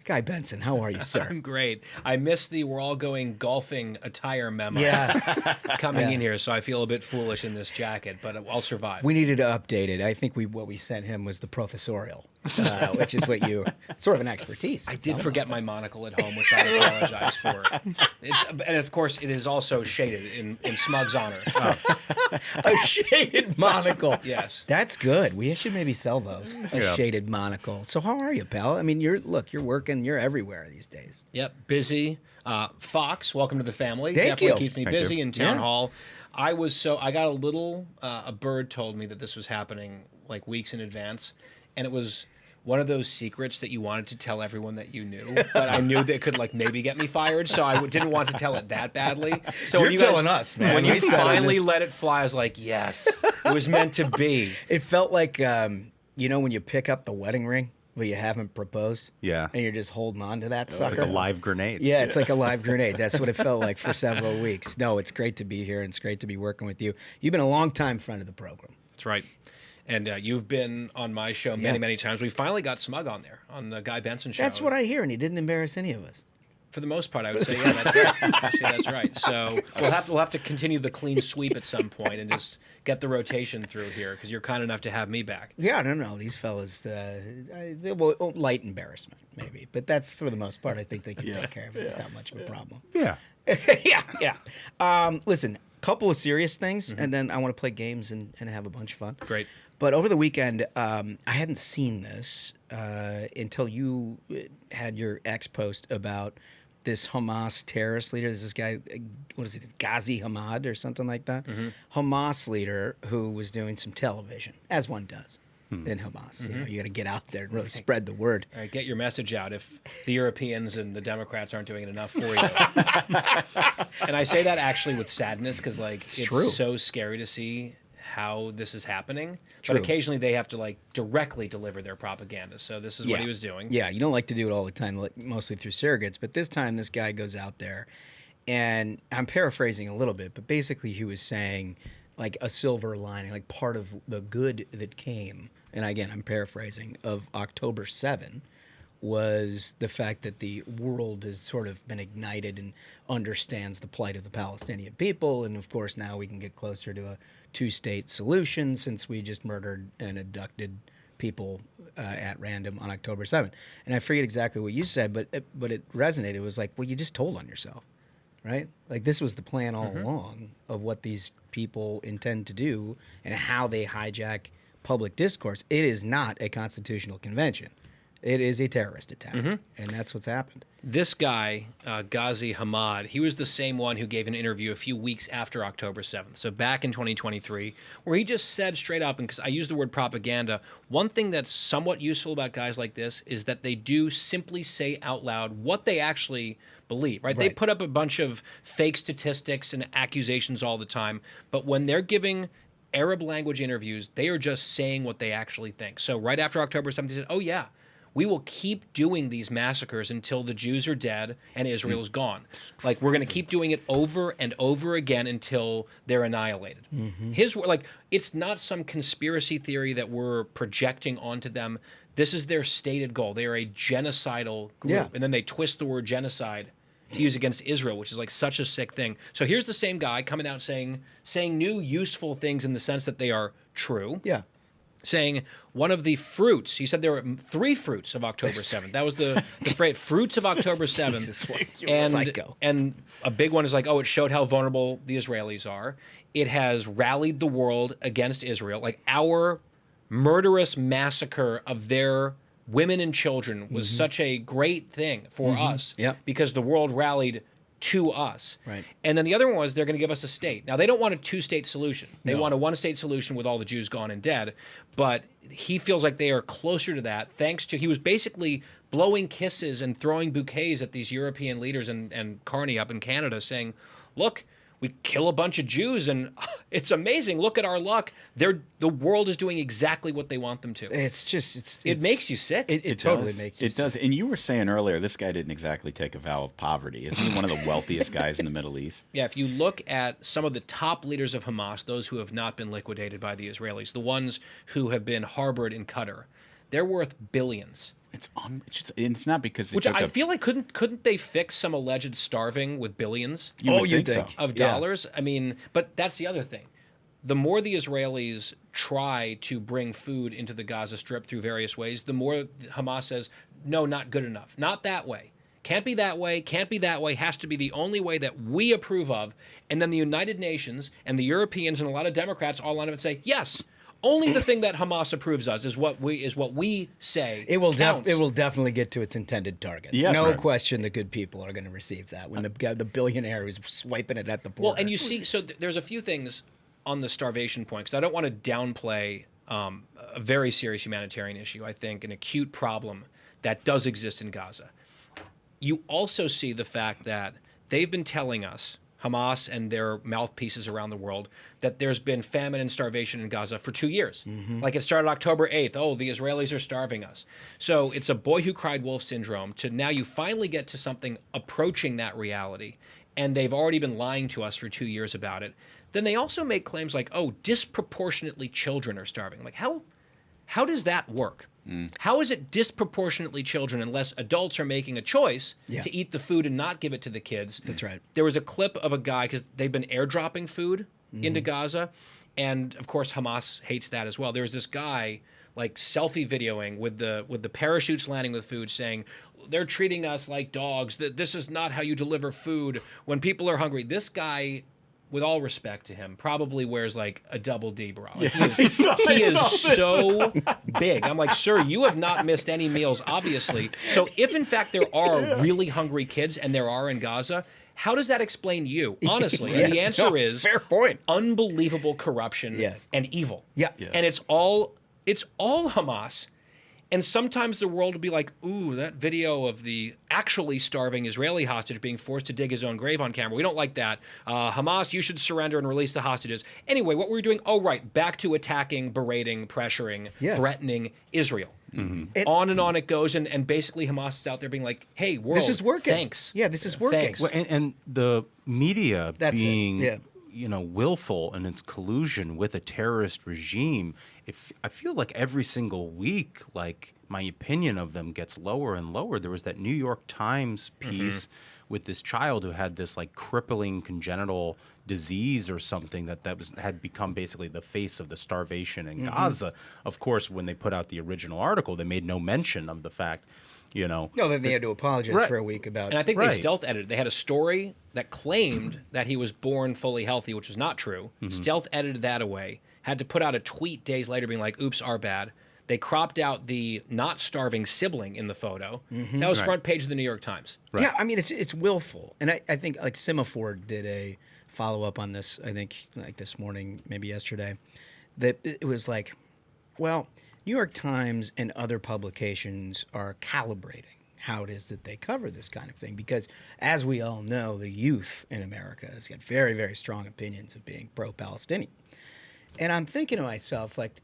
Guy Benson, how are you, sir? I'm great. I missed the we're all going golfing attire memo coming in here, so I feel a bit foolish in this jacket, but I'll survive. We needed to update it. I think what we sent him was the professorial, which is what you sort of an expertise. I did forget my monocle at home, which I apologize for. And of course, it is also shaded in Smug's honor. A shaded monocle. Yes. That's good. We should maybe sell those. A shaded monocle. So how are you, pal? I mean, you're working, you're everywhere these days. Yep, busy. Fox, welcome to the family. Thank Definitely you. keeps me Thank busy you. in town Yeah. hall. I got a little, a bird told me that this was happening like weeks in advance, and it was one of those secrets that you wanted to tell everyone that you knew, but I knew that could like maybe get me fired, so I didn't want to tell it that badly. So when You're you guys, telling us, man. When We you sat on finally this. let it fly, I was like, yes, it was meant to be. It felt like, when you pick up the wedding ring, but you haven't proposed. Yeah. And you're just holding on to that It's sucker. like a live grenade. Yeah, it's like a live grenade. That's what it felt like for several weeks. No, it's great to be here, and it's great to be working with you. You've been a long-time friend of the program. That's right. And you've been on my show many times. We finally got Smug on there, on the Guy Benson show. That's what I hear, and he didn't embarrass any of us. For the most part, I would say, yeah, that's right. Actually, that's right. So we'll have to continue the clean sweep at some point and just get the rotation through here, because you're kind enough to have me back. Yeah, no. These fellas, well, light embarrassment, maybe. But that's, for the most part, I think they can take care of it without much of a problem. Yeah. yeah. Listen, couple of serious things, and then I want to play games and have a bunch of fun. Great. But over the weekend, I hadn't seen this until you had your ex post about this Hamas terrorist leader. There's this guy, what is it, Ghazi Hamad or something like that? Hamas leader who was doing some television, as one does in Hamas. You got to get out there and really spread the word. All right, get your message out if the Europeans and the Democrats aren't doing it enough for you. And I say that actually with sadness, because it's true. so scary to see how this is happening. True. But occasionally they have to directly deliver their propaganda. So this is what he was doing. Yeah, you don't like to do it all the time, mostly through surrogates. But this time, this guy goes out there, and I'm paraphrasing a little bit, but basically he was saying like a silver lining, like part of the good that came, and again, I'm paraphrasing, of October 7 was the fact that the world has sort of been ignited and understands the plight of the Palestinian people. And of course, now we can get closer to a two-state solution, since we just murdered and abducted people at random on October 7th. And I forget exactly what you said, but it resonated. It was like, well, you just told on yourself, right? Like, this was the plan all along of what these people intend to do and how they hijack public discourse. It is not a constitutional convention. It is a terrorist attack, and that's what's happened. This guy, Ghazi Hamad, he was the same one who gave an interview a few weeks after October 7th, so back in 2023, where he just said straight up, and because I use the word propaganda, one thing that's somewhat useful about guys like this is that they do simply say out loud what they actually believe, right? They put up a bunch of fake statistics and accusations all the time, but when they're giving Arab language interviews, they are just saying what they actually think. So right after October 7th, he said, oh yeah, we will keep doing these massacres until the Jews are dead and Israel is gone. Like, we're going to keep doing it over and over again until they're annihilated. It's not some conspiracy theory that we're projecting onto them. This is their stated goal. They are a genocidal group. Yeah. And then they twist the word genocide to use against Israel, which is such a sick thing. So here's the same guy coming out saying new useful things in the sense that they are true. Yeah. Saying one of the fruits, he said there were 3 fruits of October 7th. That was the phrase, fruits of October 7th. Jesus, psycho. And a big one is it showed how vulnerable the Israelis are. It has rallied the world against Israel. Like, our murderous massacre of their women and children was such a great thing for us, Yep. because the world rallied to us. Right. And then the other one was they're going to give us a state. Now, they don't want a two-state solution. They No. want a one-state solution with all the Jews gone and dead. But he feels like they are closer to that thanks to, he was basically blowing kisses and throwing bouquets at these European leaders and Carney up in Canada saying, look, we kill a bunch of Jews and it's amazing. Look at our luck. The world is doing exactly what they want them to. It makes you sick. It totally makes you It does. And you were saying earlier, this guy didn't exactly take a vow of poverty. Isn't he one of the wealthiest guys in the Middle East? Yeah, if you look at some of the top leaders of Hamas, those who have not been liquidated by the Israelis, the ones who have been harbored in Qatar, they're worth billions. It's not because Which I feel like couldn't they fix some alleged starving with billions you'd think of dollars? I mean, but that's the other thing. The more the Israelis try to bring food into the Gaza Strip through various ways, the more Hamas says, no, not good enough. Not that way. Can't be that way. Can't be that way. Has to be the only way that we approve of. And then the United Nations and the Europeans and a lot of Democrats all line up and say, yes, only the thing that Hamas approves of is what we say. It will counts. it will definitely get to its intended target. Yeah, no right. question the good people are going to receive that when the billionaire is swiping it at the border. Well, and you see, so there's a few things on the starvation point, because I don't want to downplay a very serious humanitarian issue, I think, an acute problem that does exist in Gaza. You also see the fact that they've been telling us, Hamas and their mouthpieces around the world, that there's been famine and starvation in Gaza for 2 years. Like it started October 8th. Oh, the Israelis are starving us. So it's a boy who cried wolf syndrome to now you finally get to something approaching that reality. And they've already been lying to us for 2 years about it. Then they also make claims like, oh, disproportionately children are starving. Like how does that work? How is it disproportionately children unless adults are making a choice to eat the food and not give it to the kids? That's right. There was a clip of a guy, because they've been airdropping food into Gaza, and of course Hamas hates that as well. There was this guy like selfie videoing with the parachutes landing with food saying, they're treating us like dogs. This is not how you deliver food when people are hungry. This guy, with all respect to him, probably wears like a double D bra. Like, he is so big. I'm like, sir, you have not missed any meals, obviously. So if in fact there are really hungry kids, and there are in Gaza, how does that explain you, honestly? And the answer is fair point. Unbelievable corruption and evil. Yeah. And it's all Hamas. And sometimes the world will be like, ooh, that video of the actually starving Israeli hostage being forced to dig his own grave on camera. We don't like that. Hamas, you should surrender and release the hostages. Anyway, what were we doing? Oh, right. Back to attacking, berating, pressuring, threatening Israel. On and on it goes. And basically Hamas is out there being like, hey, world, this is working. Thanks. Yeah, this is working. Thanks. Well, and the media being, Yeah. willful in its collusion with a terrorist regime. I feel like every single week, like my opinion of them gets lower and lower. There was that New York Times piece with this child who had this like crippling congenital disease or something that had become basically the face of the starvation in Gaza. Of course, when they put out the original article, they made no mention of the fact. No, then they had to apologize for a week about it. And I think they stealth edited. They had a story that claimed that he was born fully healthy, which was not true. Stealth edited that away. Had to put out a tweet days later being like, oops, our bad. They cropped out the not starving sibling in the photo. That was front page of the New York Times. Right. Yeah, I mean, it's willful. And I think like Semaphore did a follow-up on this, I think like this morning, maybe yesterday, that it was like, well, New York Times and other publications are calibrating how it is that they cover this kind of thing. Because as we all know, the youth in America has got very, very strong opinions of being pro-Palestinian. And I'm thinking to myself, like,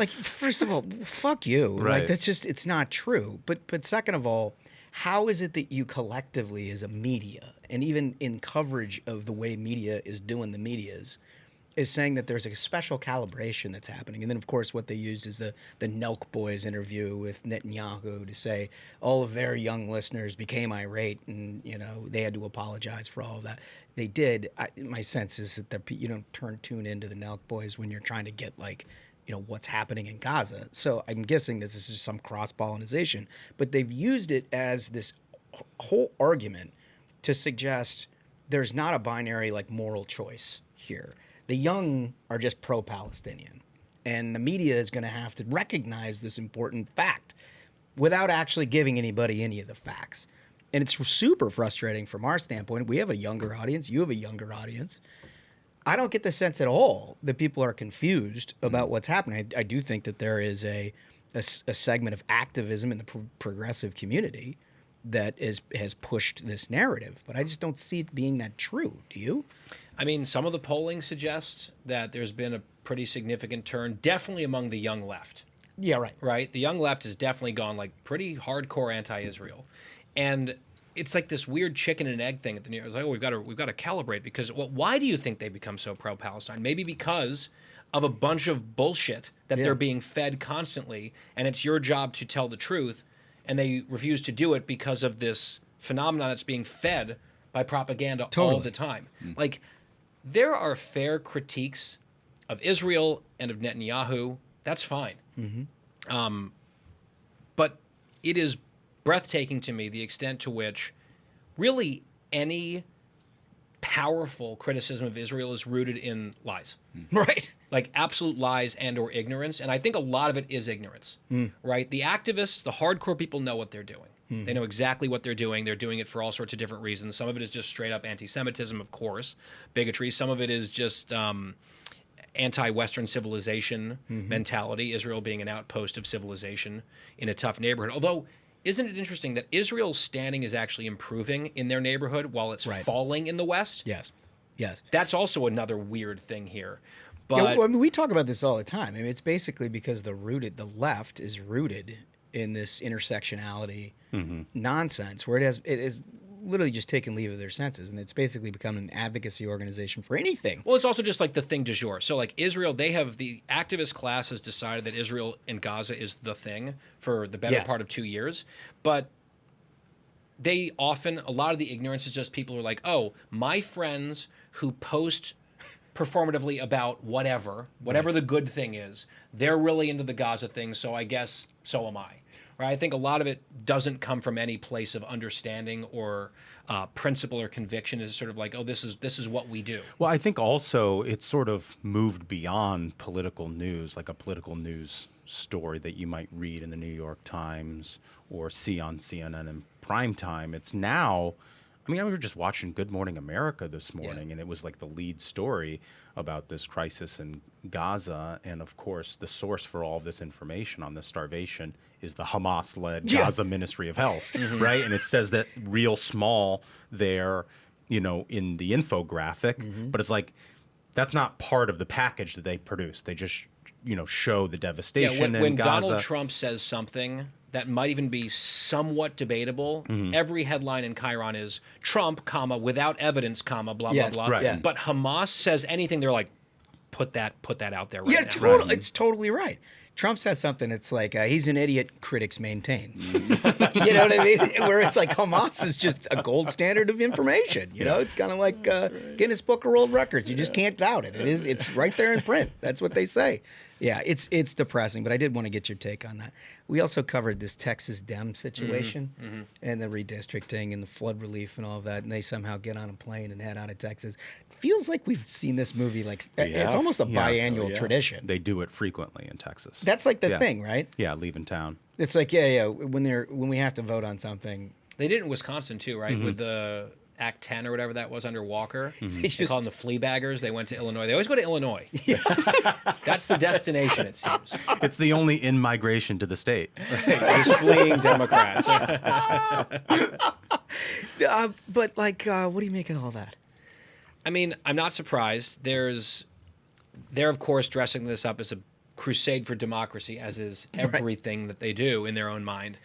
first of all, fuck you. Right. Like, that's just, it's not true. But second of all, how is it that you collectively as a media, and even in coverage of the way media is doing the medias, is saying that there's a special calibration that's happening? And then, of course, what they used is the Nelk Boys interview with Netanyahu to say all of their young listeners became irate and, they had to apologize for all of that. They did. My sense is that you don't tune into the Nelk Boys when you're trying to get, what's happening in Gaza. So I'm guessing this is just some cross-pollination. But they've used it as this whole argument to suggest there's not a binary, moral choice here. The young are just pro-Palestinian, and the media is going to have to recognize this important fact without actually giving anybody any of the facts. And it's super frustrating from our standpoint. We have a younger audience. You have a younger audience. I don't get the sense at all that people are confused about what's happening. I do think that there is a segment of activism in the progressive community that has pushed this narrative, but I just don't see it being that true. Do you? I mean, some of the polling suggests that there's been a pretty significant turn, definitely among the young left. Yeah, right. Right? The young left has definitely gone like pretty hardcore anti-Israel. And it's like this weird chicken and egg thing at the New York. It's like, oh, we've got to calibrate because, well, why do you think they become so pro-Palestine? Maybe because of a bunch of bullshit that they're being fed constantly, and it's your job to tell the truth, and they refuse to do it because of this phenomenon that's being fed by propaganda all the time. Like, there are fair critiques of Israel and of Netanyahu. That's fine. But it is breathtaking to me the extent to which really any powerful criticism of Israel is rooted in lies. Right. Like absolute lies and or ignorance. And I think a lot of it is ignorance, right? The activists, the hardcore people know what they're doing. They know exactly what they're doing. They're doing it for all sorts of different reasons. Some of it is just straight up anti-Semitism, of course, bigotry. Some of it is just anti-Western civilization mentality, Israel being an outpost of civilization in a tough neighborhood. Although, isn't it interesting that Israel's standing is actually improving in their neighborhood while it's falling in the West? Yes. Yes. That's also another weird thing here. But Yeah, well, I mean, we talk about this all the time. I mean, it's basically because the left is rooted in this intersectionality nonsense, where it is literally just taken leave of their senses, and it's basically become an advocacy organization for anything. well, it's also just like the thing du jour. So like Israel, they have the activist class has decided that Israel and Gaza is the thing for the better part of 2 years. But they often, a lot of the ignorance is just people who are like, oh, my friends who post performatively about whatever the good thing is, they're really into the Gaza thing, so I guess so am I. Right? I think a lot of it doesn't come from any place of understanding or principle or conviction. It's sort of like, oh, this is what we do. Well, I think also it's sort of moved beyond political news, like a political news story that you might read in the New York Times or see on CNN in prime time. It's now, I mean, we were just watching Good Morning America this morning, and it was like the lead story about this crisis in Gaza. And of course, the source for all of this information on this starvation is the Hamas-led Gaza Ministry of Health, right? And it says that real small there, you know, in the infographic, but it's like, that's not part of the package that they produce. They just, you know, show the devastation when in Gaza. Donald Trump says something that might even be somewhat debatable, every headline in Chiron is Trump, comma, without evidence, comma, blah, blah, blah. right. Yeah. But Hamas says anything, they're like, put that out there right now. Totally. It's totally right. Trump says something, it's like, he's an idiot, critics maintain. You know what I mean? Where it's like Hamas is just a gold standard of information. You know, it's kind of like Guinness Book of World Records. You just can't doubt it. It's right there in print. That's what they say. Yeah, it's depressing, but I did want to get your take on that. We also covered this Texas Dem situation and the redistricting and the flood relief and all of that, and they somehow get on a plane and head out of Texas. Feels like we've seen this movie, like it's almost a biannual tradition. They do it frequently in Texas. That's like the thing, right? Yeah, leaving town. It's like, when we have to vote on something. They did it in Wisconsin too, right? With the Act 10 or whatever that was under Walker. They call them the Fleabaggers. They went to Illinois. They always go to Illinois. That's the destination, it seems. It's the only in-migration to the state. Right. Just fleeing Democrats. But like, what do you make of all that? I mean, I'm not surprised. They're of course dressing this up as a crusade for democracy, as is everything that they do in their own mind.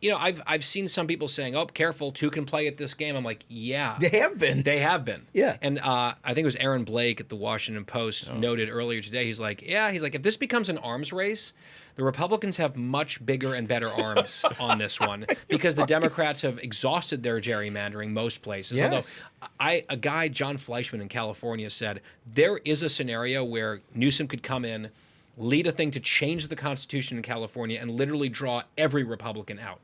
You know, I've seen some people saying, "Oh, careful, two can play at this game." I'm like, yeah, They have been. They have been. Yeah. And I think it was Aaron Blake at the Washington Post noted earlier today. He's like, if this becomes an arms race, the Republicans have much bigger and better arms on this one because the Democrats have exhausted their gerrymandering most places. Yes. Although a guy, John Fleischman in California, said there is a scenario where Newsom could come in, lead a thing to change the Constitution in California, and literally draw every Republican out.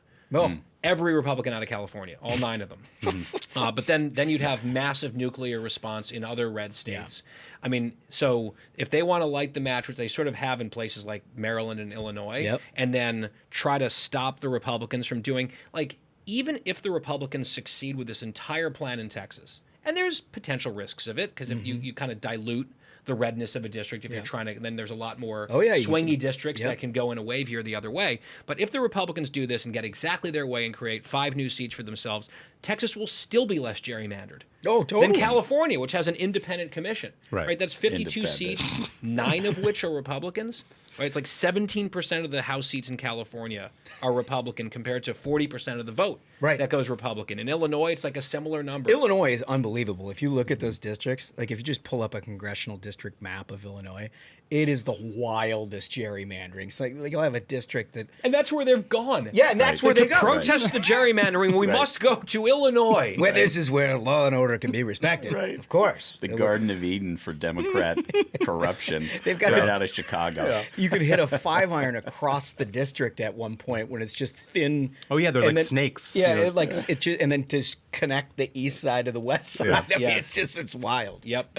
Every Republican out of California, all 9 of them. But then you'd have massive nuclear response in other red states. I mean, so if they want to light the match, which they sort of have in places like Maryland and Illinois, and then try to stop the Republicans from doing, like, even if the Republicans succeed with this entire plan in Texas, and there's potential risks of it, because if you kind of dilute the redness of a district, if you're trying to, then there's a lot more swingy districts that can go in a wave here the other way. But if the Republicans do this and get exactly their way and create 5 new seats for themselves, Texas will still be less gerrymandered than California, which has an independent commission. Right? That's 52 seats, 9 of which are Republicans. Right? It's like 17% of the House seats in California are Republican compared to 40% of the vote that goes Republican. In Illinois, it's like a similar number. Illinois is unbelievable. If you look at those districts, like if you just pull up a congressional district map of Illinois, it is the wildest gerrymandering. It's like you'll have a district that... And that's where they've gone. Yeah, and that's where they go. To protest the gerrymandering, we must go to Illinois. Where this is where law and order can be respected. Of course. The Garden of Eden for Democrat corruption. They've got right out of Chicago. You could hit a 5-iron across the district at one point when it's just thin. Oh yeah, they're like snakes. Yeah, and then to connect the east side to the west side. I mean, it's wild. Yep.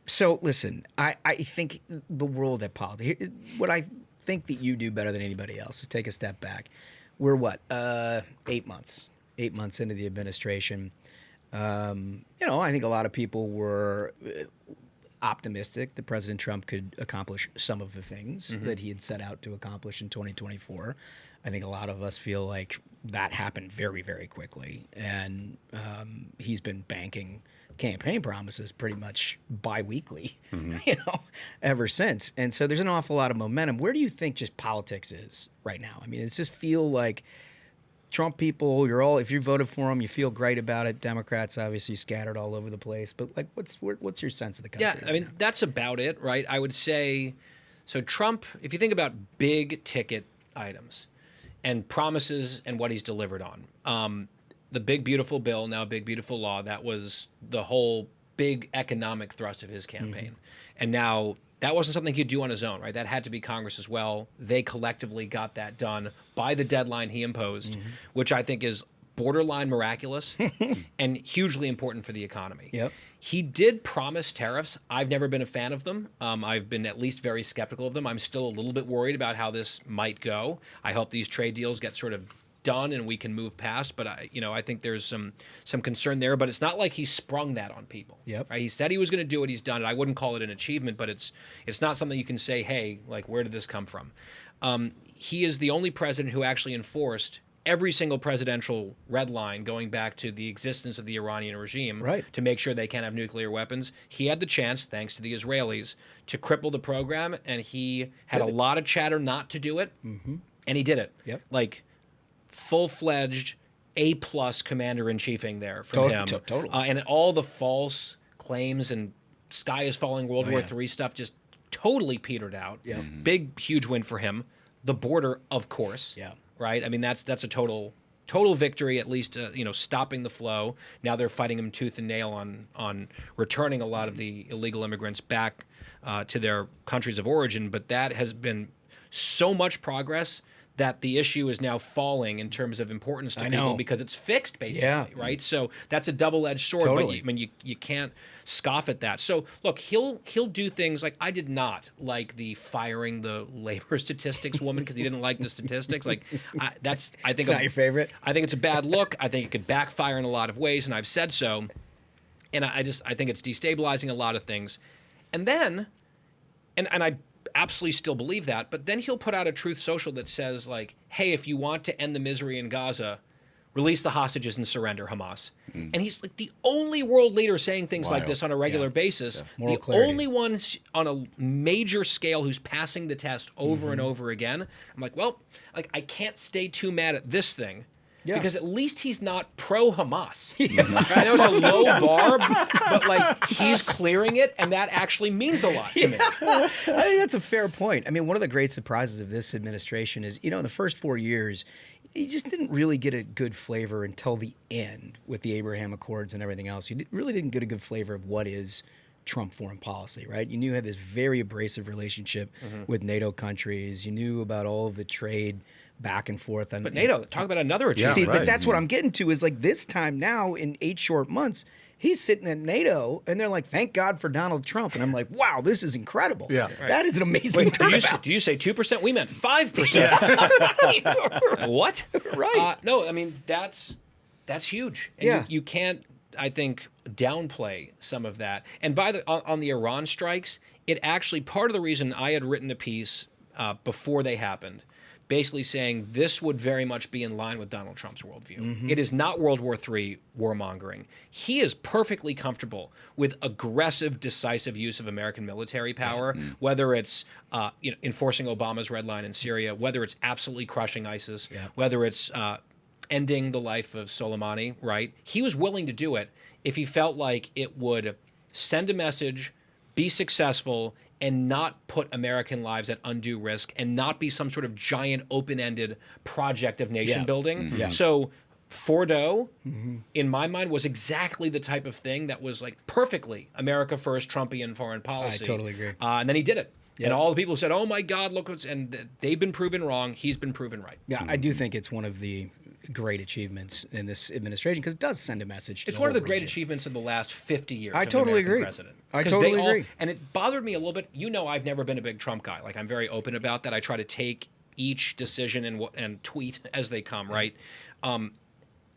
So listen, I think the world at politics, what I think that you do better than anybody else is take a step back. We're what, 8 months into the administration. I think a lot of people were optimistic that President Trump could accomplish some of the things that he had set out to accomplish in 2024. I think a lot of us feel like that happened very, very quickly. And he's been banking campaign promises pretty much bi-weekly, ever since. And so there's an awful lot of momentum. Where do you think just politics is right now? I mean, it just feel like Trump people, if you voted for him, you feel great about it. Democrats obviously scattered all over the place. But like, what's your sense of the country? Yeah, I mean, that's about it, right? I would say, so Trump, if you think about big ticket items and promises and what he's delivered on, the big, beautiful bill, now big, beautiful law, that was the whole big economic thrust of his campaign. And now that wasn't something he'd do on his own, right? That had to be Congress as well. They collectively got that done by the deadline he imposed, which I think is borderline miraculous and hugely important for the economy. Yep. He did promise tariffs. I've never been a fan of them. I've been at least very skeptical of them. I'm still a little bit worried about how this might go. I hope these trade deals get sort of done and we can move past, but I think there's some concern there. But it's not like he sprung that on people. Yep. Right? He said he was going to do it. He's done it. I wouldn't call it an achievement, but it's not something you can say, hey, like, where did this come from? He is the only president who actually enforced every single presidential red line going back to the existence of the Iranian regime to make sure they can't have nuclear weapons. He had the chance, thanks to the Israelis, to cripple the program, and he had a lot of chatter not to do it, and he did it. Yep. Like, full-fledged A-plus commander-in-chiefing there from him. Totally. And all the false claims and sky is falling World War III stuff just totally petered out. Yeah. Big, huge win for him. The border, of course. Yeah. Right? I mean, that's a total victory, at least, stopping the flow. Now they're fighting him tooth and nail on returning a lot of the illegal immigrants back to their countries of origin. But that has been so much progress that the issue is now falling in terms of importance to people because it's fixed, basically, right? So that's a double-edged sword, Totally. but you can't scoff at that. So look, he'll do things like, I did not like the firing the labor statistics woman because he didn't like the statistics. Like I think it's not your favorite. I think it's a bad look. I think it could backfire in a lot of ways, and I've said so. And I think it's destabilizing a lot of things. And then, and I absolutely still believe that, but then he'll put out a Truth Social that says, like, hey, if you want to end the misery in Gaza, release the hostages and surrender Hamas. And he's like the only world leader saying things like this on a regular basis. The only one on a major scale who's passing the test over and over again. I'm like, well, like, I can't stay too mad at this thing. Yeah. Because at least he's not pro-Hamas. I know it's a low bar, but like, he's clearing it, and that actually means a lot to me. I think that's a fair point. I mean, one of the great surprises of this administration is, in the first 4 years, you just didn't really get a good flavor until the end with the Abraham Accords and everything else. You really didn't get a good flavor of what is Trump foreign policy, right? You knew you had this very abrasive relationship with NATO countries. You knew about all of the trade back and forth. But NATO, talk about another achievement. See, right. but that's what I'm getting to is like this time now in 8 short months, he's sitting at NATO and they're like, thank God for Donald Trump. And I'm like, wow, this is incredible. Yeah. That is an amazing turnabout. Did you say 2%? We meant 5%. What? Right. No, I mean, that's huge. And Yeah. you can't, I think, downplay some of that. And on the Iran strikes, it actually, part of the reason I had written a piece before they happened, basically saying this would very much be in line with Donald Trump's worldview. Mm-hmm. It is not World War III warmongering. He is perfectly comfortable with aggressive, decisive use of American military power, whether it's enforcing Obama's red line in Syria, whether it's absolutely crushing ISIS, whether it's ending the life of Soleimani, right? He was willing to do it if he felt like it would send a message, be successful, and not put American lives at undue risk, and not be some sort of giant open-ended project of nation building. Yeah. So Fordo, in my mind, was exactly the type of thing that was like perfectly America first, Trumpian foreign policy. I totally agree. And then he did it. Yeah. And all the people said, oh my God, look what's, and they've been proven wrong. He's been proven right. Yeah, I do think it's one of the great achievements in this administration because it does send a message to It's the one of the whole great region. achievements of the last 50 years. I of an totally American agree. President. I 'Cause totally they all- agree. And it bothered me a little bit. You know, I've never been a big Trump guy. Like, I'm very open about that. I try to take each decision and tweet as they come, right?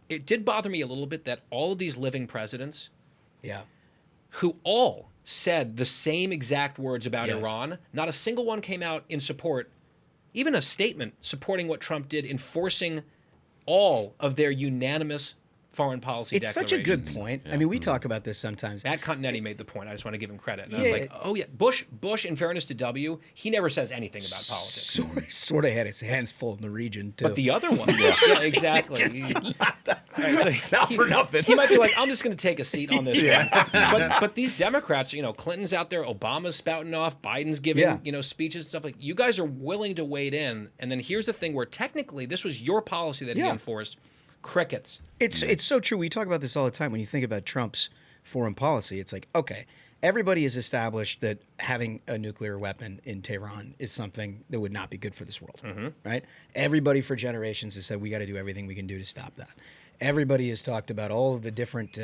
It did bother me a little bit that all of these living presidents, Yeah. who all said the same exact words about Yes. Iran, not a single one came out in support, even a statement supporting what Trump did, enforcing all of their unanimous foreign policy It's such a good declarations. point. I mean, we talk about this sometimes. Matt Continetti made the point. I just want to give him credit. And I Yeah. was like, oh, yeah. Bush, in fairness to W, he never says anything about politics. Sort of had his hands full in the region, too. But the other one, yeah, exactly. Not for nothing. He might be like, I'm just going to take a seat on this one. But these Democrats, Clinton's out there, Obama's spouting off, Biden's giving, speeches and stuff like. You guys are willing to wade in, and then here's the thing where technically this was your policy that he enforced. Crickets. It's so true. We talk about this all the time. When you think about Trump's foreign policy, it's like, okay, everybody has established that having a nuclear weapon in Tehran is something that would not be good for this world, right? Everybody for generations has said we got to do everything we can do to stop that. Everybody has talked about all of the different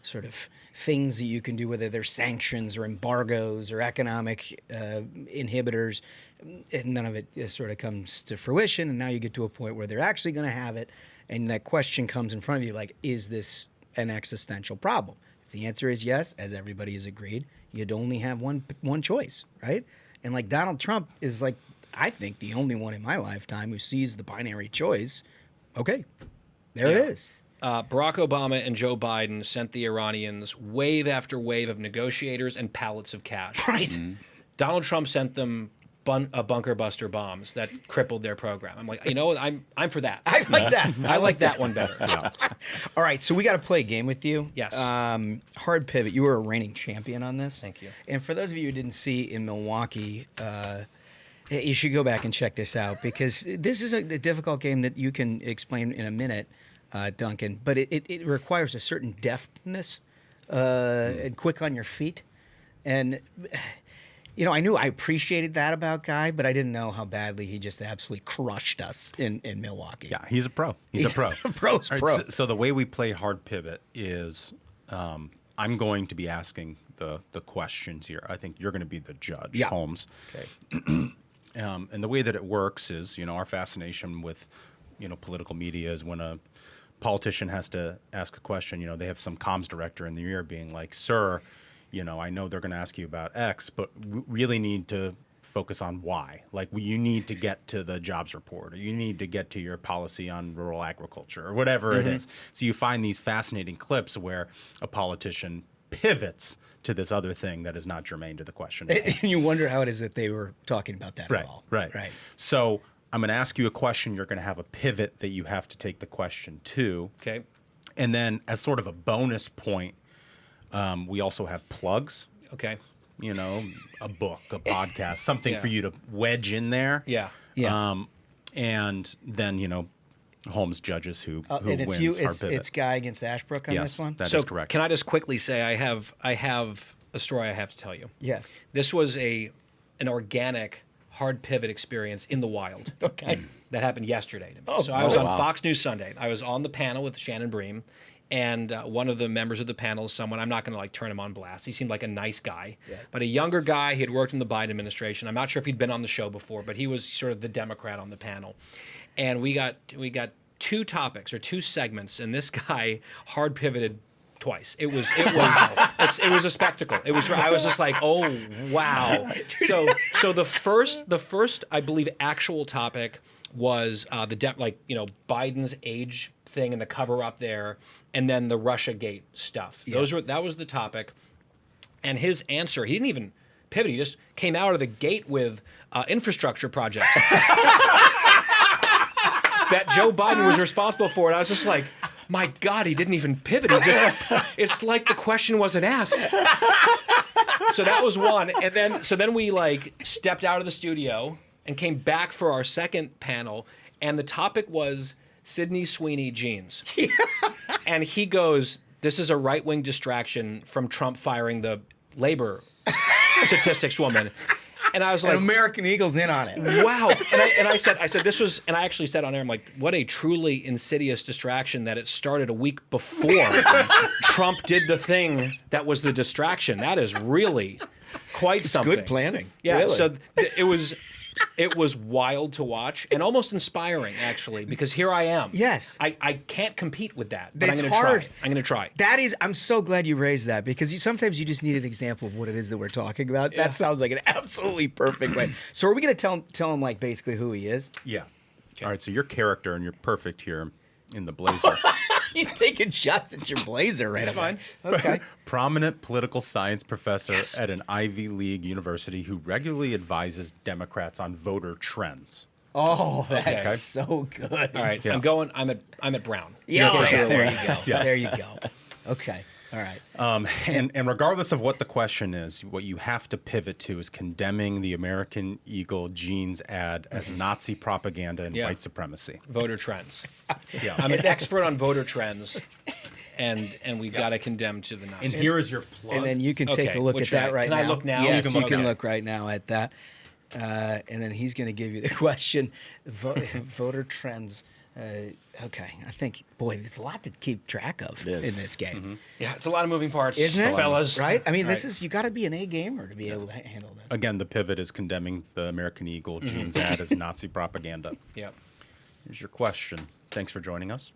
sort of things that you can do, whether they're sanctions or embargoes or economic inhibitors, and none of it sort of comes to fruition. And now you get to a point where they're actually going to have it. And that question comes in front of you like, is this an existential problem? If the answer is yes, as everybody has agreed, you'd only have one choice, right? And like Donald Trump is like, I think the only one in my lifetime who sees the binary choice. Okay, there it is. Barack Obama and Joe Biden sent the Iranians wave after wave of negotiators and pallets of cash. Right. Donald Trump sent them bunker buster bombs that crippled their program. I'm like, I'm for that. I like that. I like that one better. All right, so we got to play a game with you. Yes. Hard pivot. You were a reigning champion on this. Thank you. And for those of you who didn't see in Milwaukee, you should go back and check this out because this is a difficult game that you can explain in a minute, Duncan. But it requires a certain deftness and quick on your feet. And I knew I appreciated that about Guy, but I didn't know how badly he just absolutely crushed us in Milwaukee. Yeah, he's a pro. He's a pro. Pro's All right, pro. So the way we play hard pivot is I'm going to be asking the questions here. I think you're going to be the judge, Holmes. Okay. And the way that it works is, our fascination with, political media is when a politician has to ask a question, they have some comms director in the ear being like, sir, I know they're going to ask you about X, but we really need to focus on Y. Like, you need to get to the jobs report, or you need to get to your policy on rural agriculture, or whatever it is. So you find these fascinating clips where a politician pivots to this other thing that is not germane to the question. And you wonder how it is that they were talking about that at all. Right. So I'm going to ask you a question. You're going to have a pivot that you have to take the question to. Okay. And then as sort of a bonus point, we also have plugs. Okay. A book, a podcast, something for you to wedge in there. Yeah. And then, Holmes judges who And it's wins you. our pivot. It's Guy against Ashbrook on Yes, this one. that is correct. Can I just quickly say I have a story I have to tell you. Yes. This was an organic hard pivot experience in the wild. Okay. That happened yesterday to me. Oh, so I was oh, on wow. Fox News Sunday. I was on the panel with Shannon Bream, and one of the members of the panel is someone, I'm not going to like turn him on blast. He seemed like a nice guy, but a younger guy. He had worked in the Biden administration. I'm not sure if he'd been on the show before, but he was sort of the Democrat on the panel. And we got 2 topics or 2 segments, and this guy hard pivoted twice. It was a spectacle. I was just like, oh wow. So the first I believe actual topic was Biden's age thing and the cover up there, and then the Russiagate stuff. That was the topic, and his answer, he didn't even pivot. He just came out of the gate with infrastructure projects that Joe Biden was responsible for, and I was just like, my God, he didn't even pivot. It's like the question wasn't asked. So that was one. And then we like stepped out of the studio and came back for our second panel. And the topic was Sydney Sweeney jeans. And he goes, this is a right-wing distraction from Trump firing the labor statistics woman. And I was like, American Eagle's in on it. wow. And I said this was, and I actually said on air, I'm like, what a truly insidious distraction that it started a week before Trump did the thing that was the distraction. That is really quite something. Good planning. Yeah. Really. So it was wild to watch and almost inspiring, actually, because here I am. Yes. I can't compete with that. But It's I'm gonna hard. Try. I'm going to try. That is, I'm so glad you raised that, because sometimes you just need an example of what it is that we're talking about. That sounds like an absolutely perfect way. So are we going to tell him like basically who he is? Yeah. All right. So your character, and you're perfect here in the blazer. You're taking shots at your blazer right That's away. fine. Okay. Prominent political science professor at an Ivy League university who regularly advises Democrats on voter trends. Oh, that's Okay. so good. All right. Yeah. I'm at Brown. Yeah, In case you're there aware. you go. Yeah. There you go. Okay. All right. And regardless of what the question is, what you have to pivot to is condemning the American Eagle jeans ad as Nazi propaganda and Yeah. white supremacy. Voter trends. Yeah. I'm an expert on voter trends, and we've got to condemn to the Nazis. And here is your plug. And then you can take Okay, a look what at should that I- right can now. I look now? Yes, You can you look can now. look right now at that. And then he's going to give you the question, voter trends. Okay, I think, boy, there's a lot to keep track of It is. in this game. yeah, it's a lot of moving parts, Isn't it? fellas. Right? I mean, Right. this is, you got to be an A gamer to be able to handle this. Again, the pivot is condemning the American Eagle jeans ad as Nazi propaganda. Yeah. Here's your question. Thanks for joining us.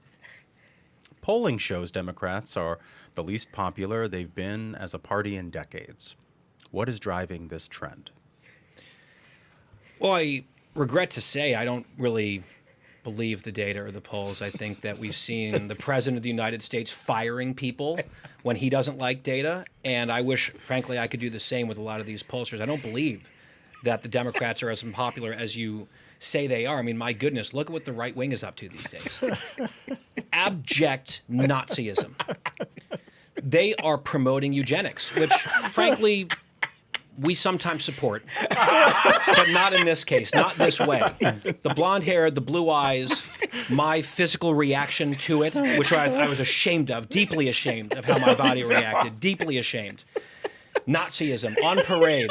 Polling shows Democrats are the least popular they've been as a party in decades. What is driving this trend? Well, I regret to say I don't really believe the data or the polls. I think that we've seen the president of the United States firing people when he doesn't like data, and I wish, frankly, I could do the same with a lot of these pollsters. I don't believe that the Democrats are as unpopular as you say they are. I mean, my goodness, look at what the right wing is up to these days. Abject Nazism. They are promoting eugenics, which, frankly, we sometimes support, but not in this case, not this way. The blonde hair, the blue eyes, my physical reaction to it, which I was ashamed of, deeply ashamed of how my body reacted, deeply ashamed. Nazism on parade.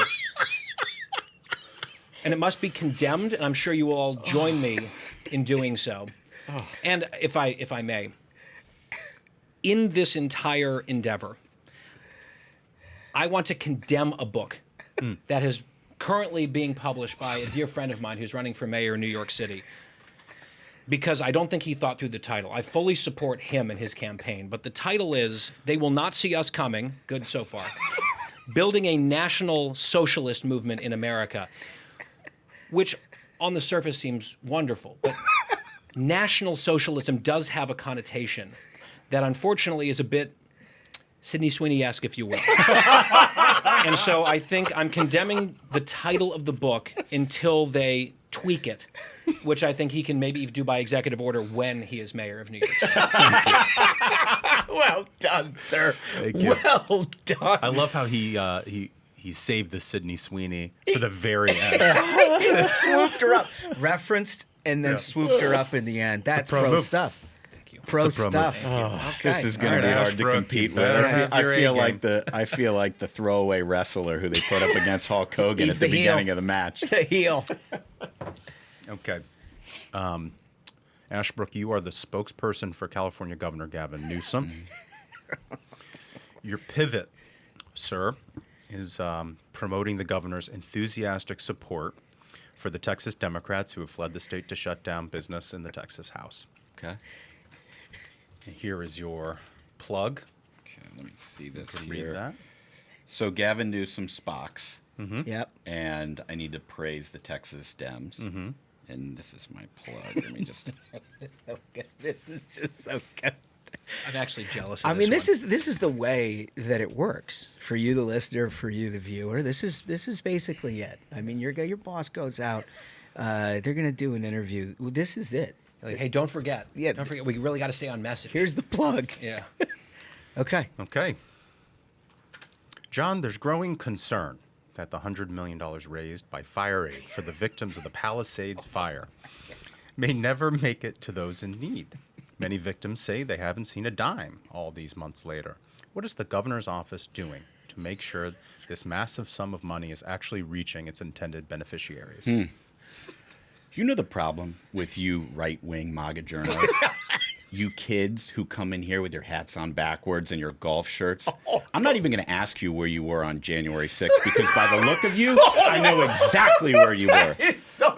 And it must be condemned, and I'm sure you will all join me in doing so. And if I may, in this entire endeavor, I want to condemn a book that is currently being published by a dear friend of mine who's running for mayor in New York City, because I don't think he thought through the title. I fully support him and his campaign, but the title is "They Will Not See Us Coming." Good so far. Building a national socialist movement in America, which on the surface seems wonderful, but national socialism does have a connotation that unfortunately is a bit Sydney Sweeney-esque, if you will. And so I think I'm condemning the title of the book until they tweak it, which I think he can maybe do by executive order when he is mayor of New York City. Well done, sir. Thank you. Well done. I love how he saved the Sydney Sweeney for the very end. Swooped her up, referenced, and then swooped her up in the end. That's pro pro move. stuff. Thank you. pro It's a promo. stuff. This is going All to be right, hard to Ashbrook, compete you with. better I have feel, your I feel A like game. I feel like the throwaway wrestler who they put up against Hulk Hogan He's at the the heel. beginning of the match. The heel. Okay. Ashbrook, you are the spokesperson for California Governor Gavin Newsom. Your pivot, sir, is promoting the governor's enthusiastic support for the Texas Democrats who have fled the state to shut down business in the Texas House. Okay. And here is your plug. Okay, let me see this You can here. read that. So Gavin Newsom Spox, Yep. and I need to praise the Texas Dems. And this is my plug. Let me just. This is just so good. I'm actually jealous of I mean, this this is the way that it works for you, the listener, for you, the viewer. This is basically it. I mean, your boss goes out. They're gonna do an interview. Well, this is it. one. Like, hey, don't forget. Yeah. Don't forget. We really got to stay on message. Here's the plug. Yeah. Okay. Okay. John, there's growing concern that the $100 million raised by Fire Aid for the victims of the Palisades fire may never make it to those in need. Many victims say they haven't seen a dime all these months later. What is the governor's office doing to make sure this massive sum of money is actually reaching its intended beneficiaries? You know the problem with you right-wing MAGA journalists? You kids who come in here with your hats on backwards and your golf shirts. I'm not even going to ask you where you were on January 6th because by the look of you, I know exactly where you were.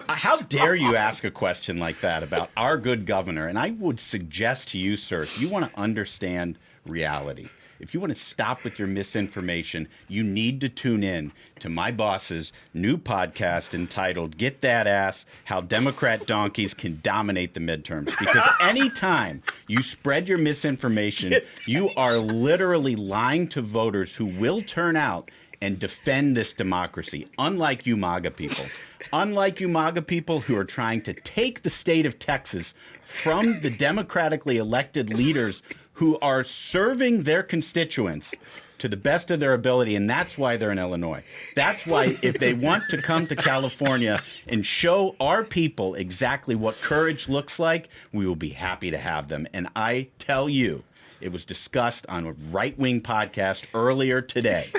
How dare you ask a question like that about our good governor? And I would suggest to you, sir, if you want to understand reality, if you want to stop with your misinformation, you need to tune in to my boss's new podcast entitled Get That Ass, How Democrat Donkeys Can Dominate the Midterms. Because anytime you spread your misinformation, you are literally lying to voters who will turn out and defend this democracy, unlike you MAGA people. Unlike you MAGA people who are trying to take the state of Texas from the democratically elected leaders who are serving their constituents to the best of their ability, and that's why they're in Illinois. That's why if they want to come to California and show our people exactly what courage looks like, we will be happy to have them. And I tell you, it was discussed on a right-wing podcast earlier today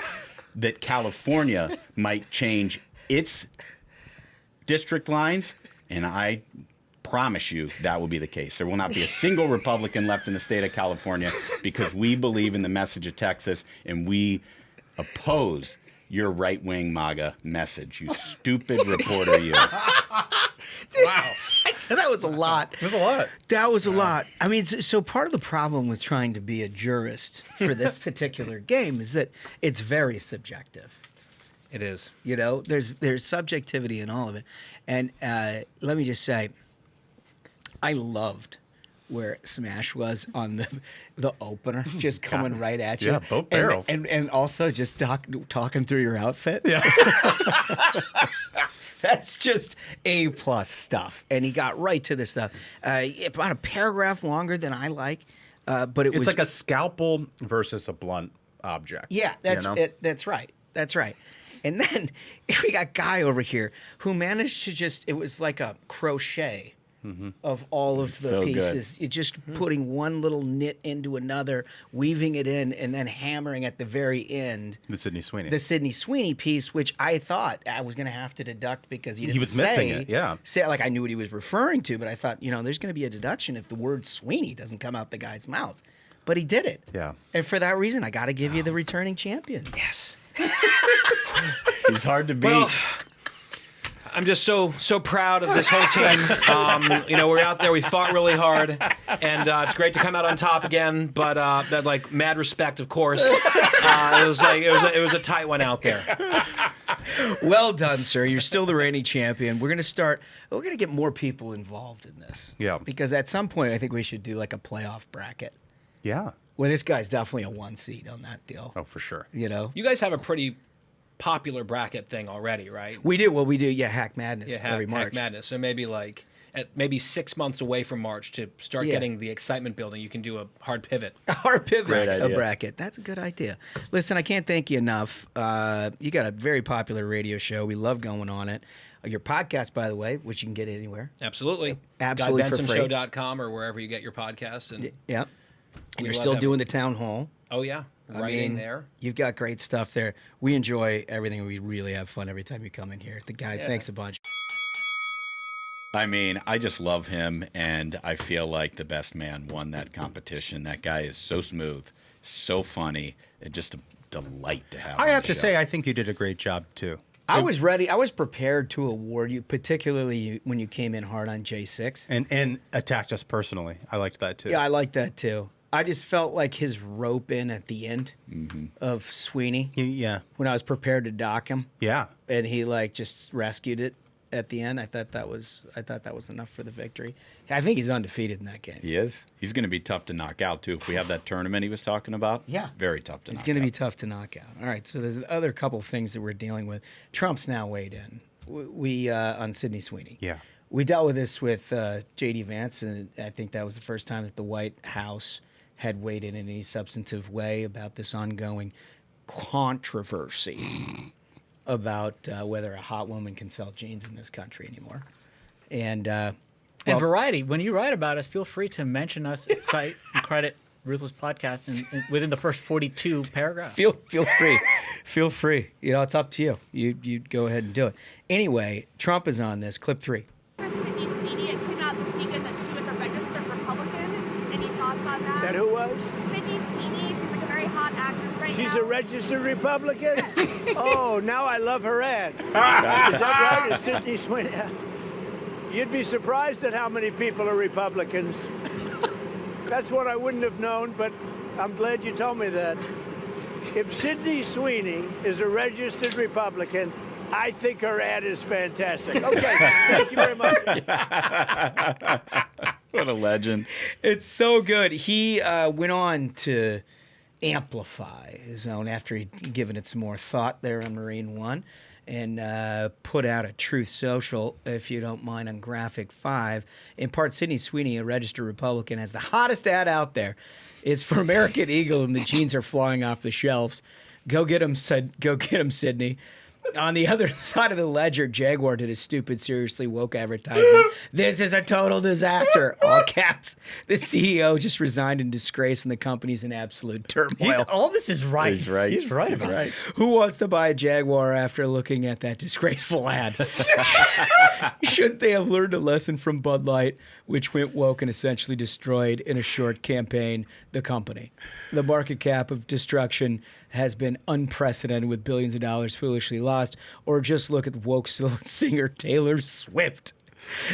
that California might change its district lines, and I promise you that will be the case. There will not be a single Republican left in the state of California because we believe in the message of Texas and we oppose your right-wing MAGA message. You stupid reporter, you. Wow. That was a lot. There's a lot. That was a lot. I mean, so part of the problem with trying to be a jurist for this particular game is that it's very subjective. It is. You know, there's subjectivity in all of it. And let me just say, I loved where Smash was on the opener, just coming right at you. Yeah, both barrels. And also just talking through your outfit. Yeah. That's just A+ stuff. And he got right to this stuff. About a paragraph longer than I like, but it It's was like a scalpel versus a blunt object. Yeah, that's you know? it. That's right. That's right. And then we got Guy over here who managed to it was like a crochet of all of the So good. pieces. You're just putting one little knit into another, weaving it in, and then hammering at the very end. The Sydney Sweeney. The Sydney Sweeney piece, which I thought I was going to have to deduct because he didn't was missing it, yeah. Say, like I knew what he was referring to, but I thought, there's going to be a deduction if the word Sweeney doesn't come out the guy's mouth. But he did it. Yeah. And for that reason, I got to give you the returning champion. Yes. He's hard to beat. Well, I'm just so proud of this whole team. We're out there. We fought really hard, and it's great to come out on top again. But that, like, mad respect, of course. It was a tight one out there. Well done, sir. You're still the reigning champion. We're gonna get more people involved in this. Yeah. Because at some point, I think we should do like a playoff bracket. Yeah. Well, this guy's definitely a 1 seed on that deal. Oh, for sure. You know. You guys have a pretty popular bracket thing already, right? We do. Well, we do. Yeah, Hack Madness Yeah, every March. Hack Madness. So maybe like maybe 6 months away from March to start Yeah. getting the excitement building, you can do a hard pivot. A hard pivot, Great a idea. bracket. That's a good idea. Listen, I can't thank you enough. You got a very popular radio show. We love going on it. Your podcast, by the way, which you can get anywhere. Absolutely. Absolutely for free. GuyBensonShow.com or wherever you get your podcasts. And Yep. And you're love still having- doing the town hall. oh yeah, writing there. You've got great stuff there. We enjoy everything. We really have fun every time you come in here. The guy, thanks a bunch. I mean, I just love him, and I feel like the best man won that competition. That guy is so smooth, so funny, and just a delight to have. I on have the to show. say, I think you did a great job too. I was ready. I was prepared to award you, particularly when you came in hard on J6. And attacked us personally. I liked that too. Yeah, I like that too. I just felt like his rope in at the end of Sweeney Yeah. when I was prepared to dock him, Yeah. and he like just rescued it at the end. I thought that was enough for the victory. I think he's undefeated in that game. He is. He's going to be tough to knock out too. If we have that tournament he was talking about, Yeah. very tough to. It's knock going to out. be tough to knock out. All right, so there's other couple things that we're dealing with. Trump's now weighed in. We on Sydney Sweeney. Yeah. We dealt with this with J.D. Vance, and I think that was the first time that the White House had weighed in any substantive way about this ongoing controversy about whether a hot woman can sell jeans in this country anymore. And And Variety, when you write about us, feel free to mention us, cite, and credit Ruthless Podcast within the first 42 paragraphs. feel free. You know, it's up to you. You go ahead and do it. Anyway, Trump is on this. Clip 3. Sydney Sweeney, it came out this weekend that she was a registered Republican. Any thoughts on that? That who was? Sydney Sweeney, she's like a very hot actress right now. She's a registered Republican? Oh, now I love her ad. Is that right? Is Sydney Sweeney? You'd be surprised at how many people are Republicans. That's what I wouldn't have known, but I'm glad you told me that. If Sydney Sweeney is a registered Republican, I think her ad is fantastic. Okay, thank you very much. What a legend. It's so good. He went on to amplify his own after he'd given it some more thought there on Marine One, and put out a Truth Social, if you don't mind, on Graphic 5. In part, Sydney Sweeney, a registered Republican, has the hottest ad out there. It's for American Eagle, and the jeans are flying off the shelves. Go get them, Sydney. On the other side of the ledger, Jaguar did a stupid, seriously woke advertisement. This is a total disaster. All caps. The CEO just resigned in disgrace, and the company's in absolute turmoil. All this is right. He's right. He's right about it. Who wants to buy a Jaguar after looking at that disgraceful ad? Shouldn't they have learned a lesson from Bud Light, which went woke and essentially destroyed in a short campaign the company? The market cap of destruction has been unprecedented, with billions of dollars foolishly lost. Or just look at the woke singer Taylor Swift.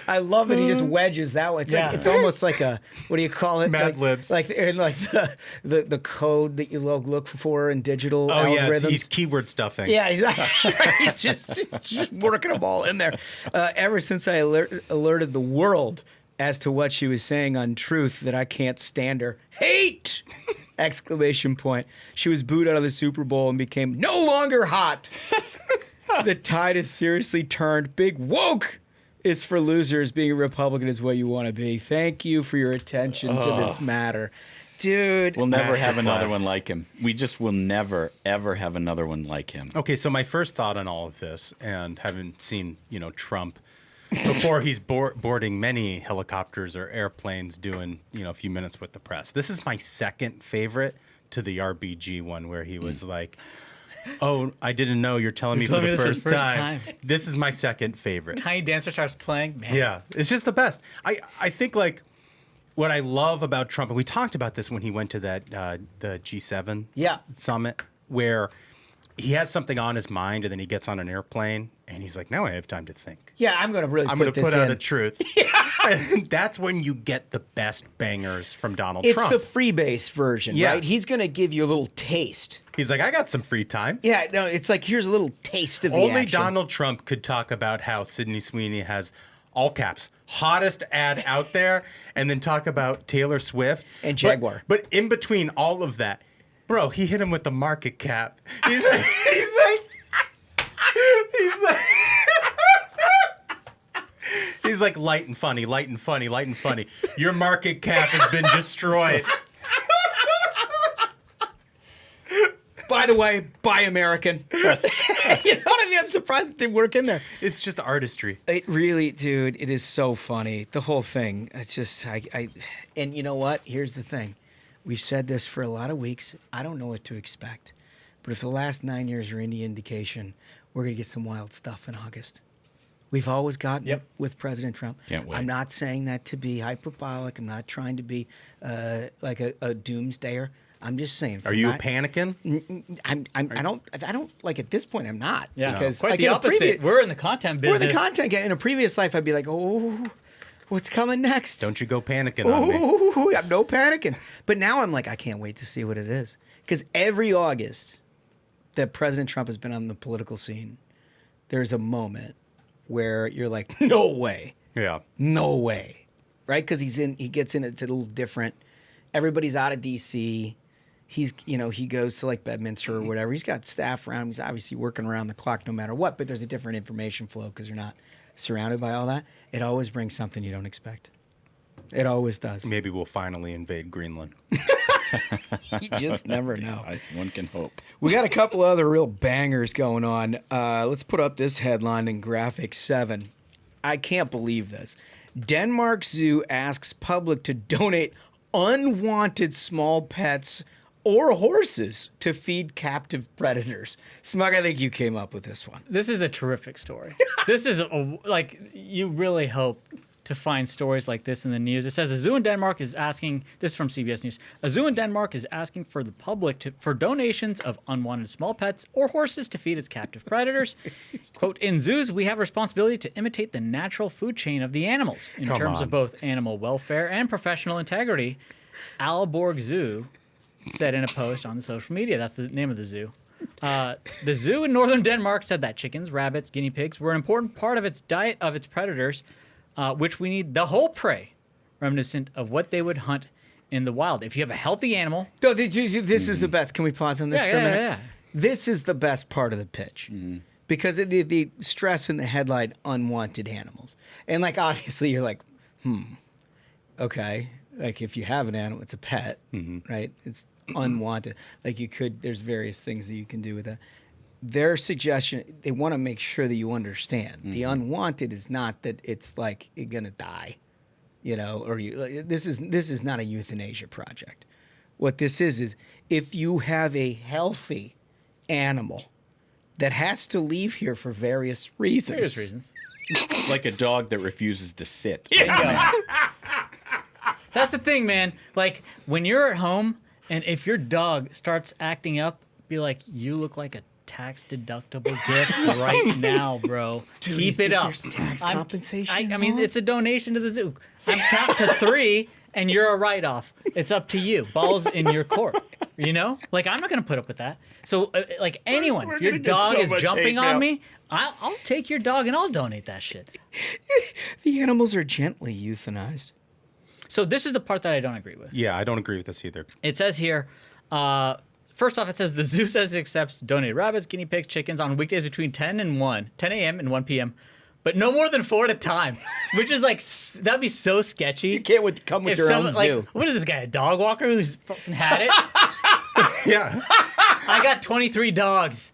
I love it. He just wedges that way. It's like it's almost like a, what do you call it? Mad Libs. Like the code that you look for in digital Oh, yeah. algorithms. He's keyword stuffing. Yeah, he's just working them all in there. Ever since I alerted the world as to what she was saying on Truth, that I can't stand her. Hate! Exclamation point. She was booed out of the Super Bowl and became no longer hot. The tide has seriously turned. Big woke is for losers. Being a Republican is what you want to be. Thank you for your attention to this matter. Dude. We'll never have Masterclass. another one like him. We just will never, ever have another one like him. Okay, so my first thought on all of this, and having seen, Trump before he's boarding many helicopters or airplanes doing, a few minutes with the press. This is my second favorite to the RBG one where he was like, oh, I didn't know you're telling me for the first time. This is my second favorite. Tiny Dancer starts playing. Man. Yeah, it's just the best. I think, like, what I love about Trump, and we talked about this when he went to that the G7 summit, where he has something on his mind, and then he gets on an airplane, and he's like, now I have time to think. Yeah, I'm going to really I'm put going to this put out in. the truth. And that's when you get the best bangers from Donald It's Trump. the freebase version, Yeah. right? He's going to give you a little taste. He's like, I got some free time. Yeah, no, it's like, here's a little taste of the Only action. Donald Trump could talk about how Sydney Sweeney has, all caps, hottest ad out there, and then talk about Taylor Swift. And Jaguar. But in between all of that, bro, he hit him with the market cap. He's like light and funny, light and funny, light and funny. Your market cap has been destroyed. By the way, buy American. You know what I me. I'm surprised that they work in there. It's just artistry. It really, dude, it is so funny. The whole thing. It's just, and you know what? Here's the thing. We've said this for a lot of weeks. I don't know what to expect. But if the last 9 years are any indication, we're going to get some wild stuff in August. We've always gotten it with President Trump. Can't wait. I'm not saying that to be hyperbolic. I'm not trying to be like a doomsdayer. I'm just saying. Are you panicking? I don't like at this point. I'm not. Yeah, because quite like, the opposite. We're in the content business. We're the content guy. In a previous life, I'd be like, oh, what's coming next? Don't you go panicking on me. Ooh, I'm no panicking. But now I'm like, I can't wait to see what it is. Because every August that President Trump has been on the political scene, there's a moment where you're like, no way. Yeah. No way. Right? Because he gets in, it's a little different. Everybody's out of D.C. He goes to like Bedminster or whatever. He's got staff around him. He's obviously working around the clock no matter what, but there's a different information flow because you're not surrounded by all that. It always brings something you don't expect. It always does. Maybe we'll finally invade Greenland. You just never know. One can hope. We got a couple other real bangers going on. Let's put up this headline in Graphic 7. I can't believe this. Denmark Zoo asks public to donate unwanted small pets or horses to feed captive predators. Smug, I think you came up with this one. This is a terrific story. This is you really hope to find stories like this in the news. It says a zoo in Denmark is asking, this is from CBS News, a zoo in Denmark is asking for the public for donations of unwanted small pets or horses to feed its captive predators. Quote, in zoos, we have a responsibility to imitate the natural food chain of the animals in terms of both animal welfare and professional integrity. Aalborg Zoo said in a post on the social media. That's the name of the zoo. The zoo in northern Denmark said that chickens, rabbits, guinea pigs were an important part of its diet of its predators, which we need the whole prey, reminiscent of what they would hunt in the wild. If you have a healthy animal... No, this is the best. Can we pause on this for a minute? Yeah. This is the best part of the pitch. Because the stress in the headline, unwanted animals. And like, obviously, you're like, okay. Like, if you have an animal, it's a pet, right? It's unwanted. Like, there's various things that you can do with that. Their suggestion, they want to make sure that you understand. The unwanted is not that it's like you're gonna die, or this is not a euthanasia project. What this is if you have a healthy animal that has to leave here for various reasons. Like a dog that refuses to sit. That's the thing, man. Like, when you're at home and if your dog starts acting up, be like, you look like a tax-deductible gift right now, bro. Dude, keep it up. There's tax compensation. I mean, it's a donation to the zoo. I'm count to 3, and you're a write-off. It's up to you. Ball's in your court. Like, I'm not gonna put up with that. So, like, anyone, if your dog is jumping on me, I'll take your dog and I'll donate that shit. The animals are gently euthanized. So this is the part that I don't agree with. Yeah, I don't agree with this either. It says here, first off, it says the zoo says it accepts donated rabbits, guinea pigs, chickens on weekdays between 10 a.m. and 1 p.m., but no more than 4 at a time, which is like, that'd be so sketchy. You can't come with your own zoo. Like, what is this guy, a dog walker who's fucking had it? Yeah. I got 23 dogs.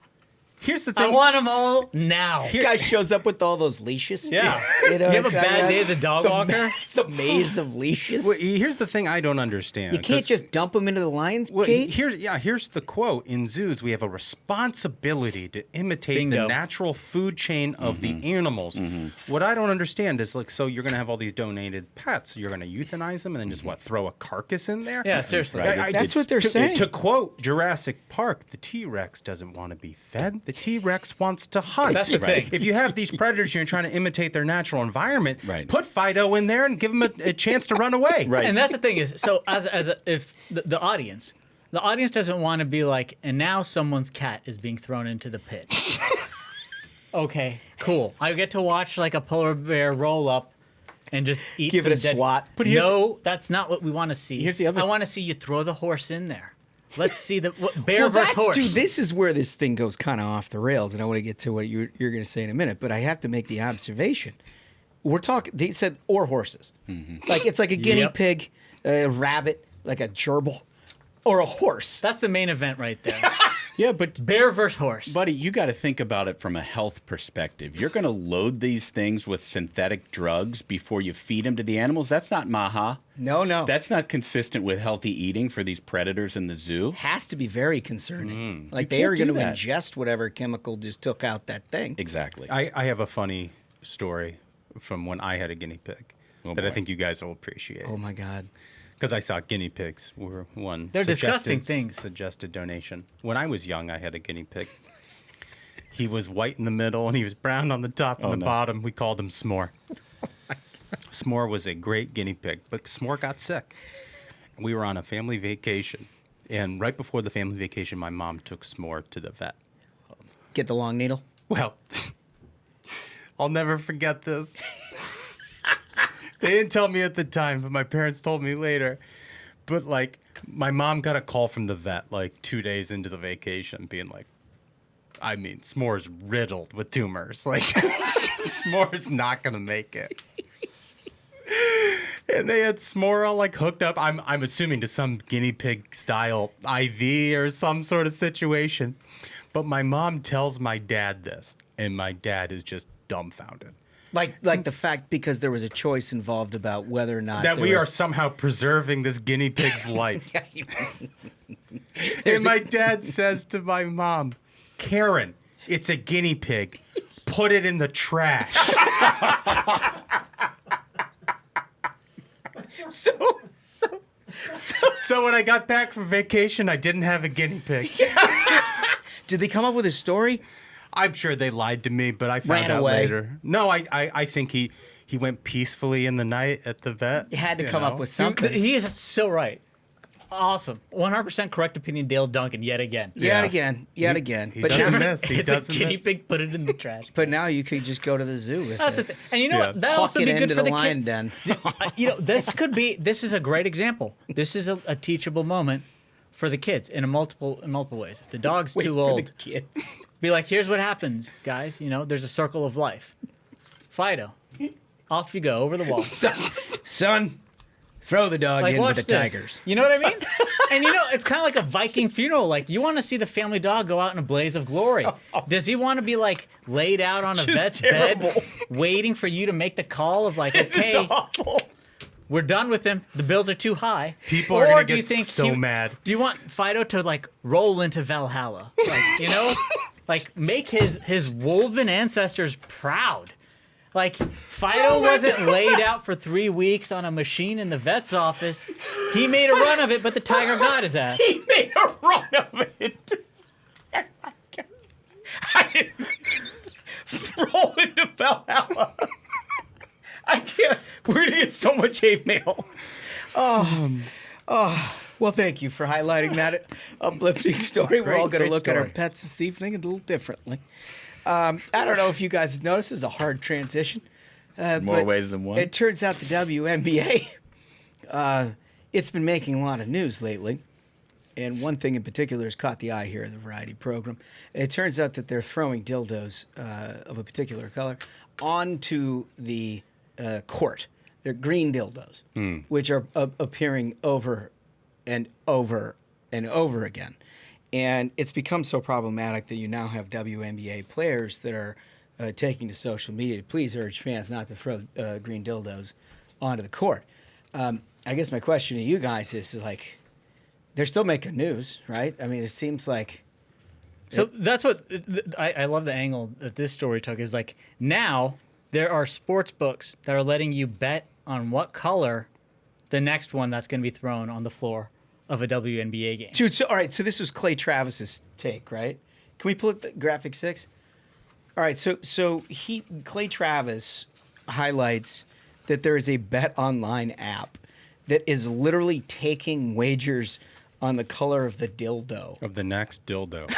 Here's the thing. I want them all now. Guy shows up with all those leashes. Yeah. You have a bad day as a dog walker? The maze of leashes. Well, here's the thing I don't understand. You can't just dump them into the lion's cage? Here's the quote. In zoos, we have a responsibility to imitate the natural food chain of the animals. What I don't understand is, like, so you're going to have all these donated pets. You're going to euthanize them and then just, throw a carcass in there? Yeah, seriously. That's what they're saying. To quote Jurassic Park, the T-Rex doesn't want to be fed. The T-Rex wants to hunt. That's the thing. If you have these predators, you're trying to imitate their natural environment. Put Fido in there and give him a chance to run away. And that's the thing is, so if the audience doesn't want to be like, and now someone's cat is being thrown into the pit. Okay, cool. I get to watch like a polar bear roll up and just eat. Give it a dead... swat. But no, that's not what we want to see. Here's the other. I want to see you throw the horse in there. Let's see the bear versus horse. Dude, this is where this thing goes kind of off the rails, and I want to get to what you're going to say in a minute. But I have to make the observation. We're talking. They said or horses, like it's like a guinea pig, a rabbit, like a gerbil, or a horse. That's the main event right there. Yeah, but Bear versus horse. buddy, you got to think about it from a health perspective. You're going to load these things with synthetic drugs before you feed them to the animals. That's not maha. No. That's not consistent with healthy eating for these predators in the zoo. has to be very concerning. Like they can't are going do to that. ingest whatever chemical just took out that thing. Exactly. I have a funny story from when I had a guinea pig that I boy. think you guys will appreciate. Oh my God. Because I saw guinea pigs were one. They're disgusting things. Suggested donation. When I was young, I had a guinea pig. He was white in the middle and he was brown on the top and the bottom. We called him S'more. S'more was a great guinea pig, but S'more got sick. We were on a family vacation, and right before the family vacation, my mom took S'more to the vet. Get the long needle. Well, I'll never forget this. They didn't tell me at the time, but my parents told me later. But, like, my mom got a call from the vet, like, 2 days into the vacation, being like, I mean, S'more's riddled with tumors. Like, S'more's not going to make it. And they had S'more all, like, hooked up, I'm assuming, to some guinea pig-style IV or some sort of situation. But my mom tells my dad this, and my dad is just dumbfounded. Like the fact because there was a choice involved about whether or not That there we are was- somehow preserving this guinea pig's life. And my dad says to my mom, Karen, it's a guinea pig. Put it in the trash. So when I got back from vacation, I didn't have a guinea pig. Did they come up with a story? I'm sure they lied to me, but I found Ran out away. later. No, I think he went peacefully in the night at the vet. You had to come up with Dude, something. he is so right. Awesome. 100% correct opinion, Dale Duncan, yet again. Yet again. He doesn't miss. He It's a doesn't guinea miss. pig, put it in the trash. But now you could just go to the zoo with That's the it. thing. And you know Yeah. what? That'll Huck also it be good into for the the lion kid. den. You know, this is a great example. This is a teachable moment for the kids in multiple ways. If the dog's Wait too for old, the kids. be like, here's what happens, guys. You know, there's a circle of life. Fido, off you go over the wall. Son, throw the dog Like, in watch with the this. tigers. You know what I mean? And you know, it's kind of like a Viking funeral. Like, you want to see the family dog go out in a blaze of glory. Does he want to be like laid out on a vet's bed, waiting for you to make the call of like, okay, awful. we're done with him. The bills are too high. People are Or gonna do you get think so mad. Do you want Fido to like roll into Valhalla? Like, you know, like make his wolven ancestors proud. Like, Fido wasn't laid out for 3 weeks on a machine in the vet's office. He made a run of it, but the tiger got his ass. He made a run of it. Roll into Valhalla. I can't. We're gonna get so much hate mail. Well, thank you for highlighting that uplifting story. We're all going to great look at our story. pets this evening a little differently. I don't know if you guys have noticed, this is a hard transition. More but ways than one. It turns out the WNBA, it's been making a lot of news lately. And one thing in particular has caught the eye here in the variety program. It turns out that they're throwing dildos of a particular color onto the court. They're green dildos, which are appearing over and over and over again. And it's become so problematic that you now have WNBA players that are taking to social media to please urge fans not to throw green dildos onto the court. I guess my question to you guys is like, they're still making news, right? I mean, it seems like... So that's what I love the angle that this story took is like now there are sports books that are letting you bet on what color the next one that's going to be thrown on the floor of a WNBA game. Dude, so all right, so this was Clay Travis's take, right? Can we pull up the graphic 6? All right, so Clay Travis highlights that there is a Bet Online app that is literally taking wagers on the color of the dildo. Of the next dildo.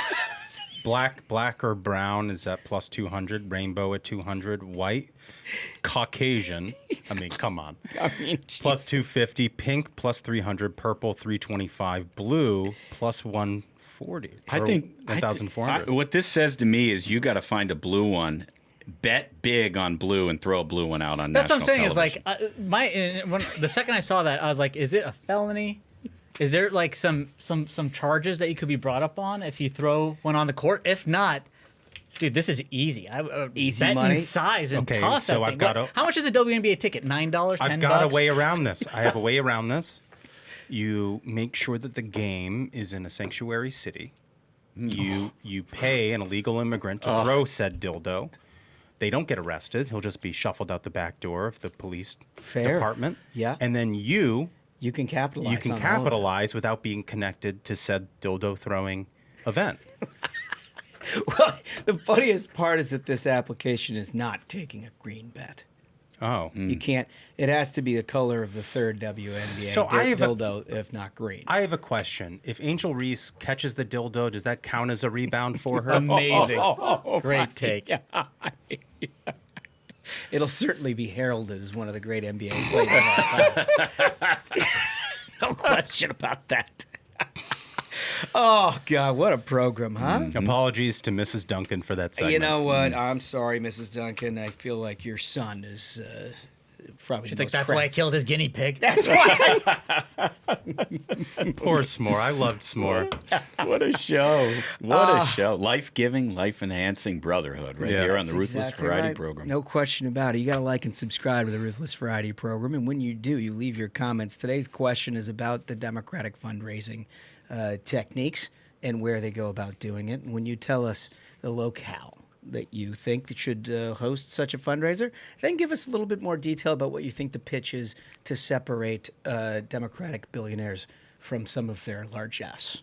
Black or brown is at plus 200. Rainbow at 200. White. Caucasian. I mean, come on. I mean, Plus 250. Pink plus 300. Purple 325. Blue plus 140. I Or think 1,400. what this says to me is you got to find a blue one, bet big on blue, and throw a blue one out on That's what I'm national saying television. is like the second I saw that I was like, is it a felony Is there like some charges that you could be brought up on if you throw one on the court? If not, dude, this is easy. Easy bet money? In size and Okay, toss so that I've thing. got What- a- How much is a WNBA ticket? $9, $10? I've got a way around this. I have a way around this. You make sure that the game is in a sanctuary city. You pay an illegal immigrant to throw said dildo. They don't get arrested. He'll just be shuffled out the back door of the police Fair. department. Yeah. And then you can capitalize. can on all of this. capitalize without being connected to said dildo throwing event. Well, the funniest part is that this application is not taking a green bet. Oh. You can't. It has to be the color of the third WNBA So I have a- dildo, if not green. I have a question. If Angel Reese catches the dildo, does that count as a rebound for her? Amazing. Great take. It'll certainly be heralded as one of the great NBA plays of all time. No question about that. Oh, God, what a program, huh? Apologies to Mrs. Duncan for that segment. You know what? I'm sorry, Mrs. Duncan. I feel like your son is probably You the think most that's why I pressed. killed his guinea pig? That's why. Poor S'more. I loved S'more. What a show. What a show. Life-giving, life-enhancing brotherhood right Yeah. here on the That's Ruthless exactly Variety right. Program. No question about it. You got to like and subscribe to the Ruthless Variety Program. And when you do, you leave your comments. Today's question is about the Democratic fundraising techniques and where they go about doing it. And when you tell us the locale that you think that should host such a fundraiser, then give us a little bit more detail about what you think the pitch is to separate Democratic billionaires from some of their largesse.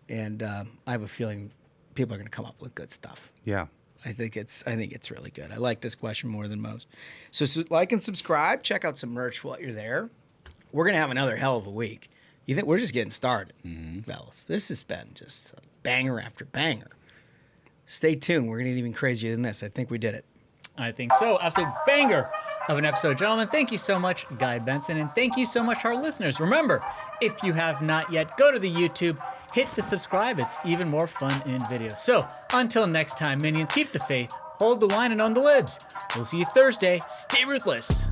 And I have a feeling people are going to come up with good stuff. Yeah. I think it's really good. I like this question more than most. So like and subscribe. Check out some merch while you're there. We're gonna have another hell of a week. You think we're just getting started, fellas? This has been just banger after banger. Stay tuned. We're gonna get even crazier than this. I think we did it. I think so. Absolute banger of an episode. Gentlemen, thank you so much, Guy Benson, and thank you so much to our listeners. Remember, if you have not yet, go to the YouTube, hit the subscribe. It's even more fun in video. So, until next time, minions, keep the faith, hold the line, and own the libs. We'll see you Thursday. Stay ruthless.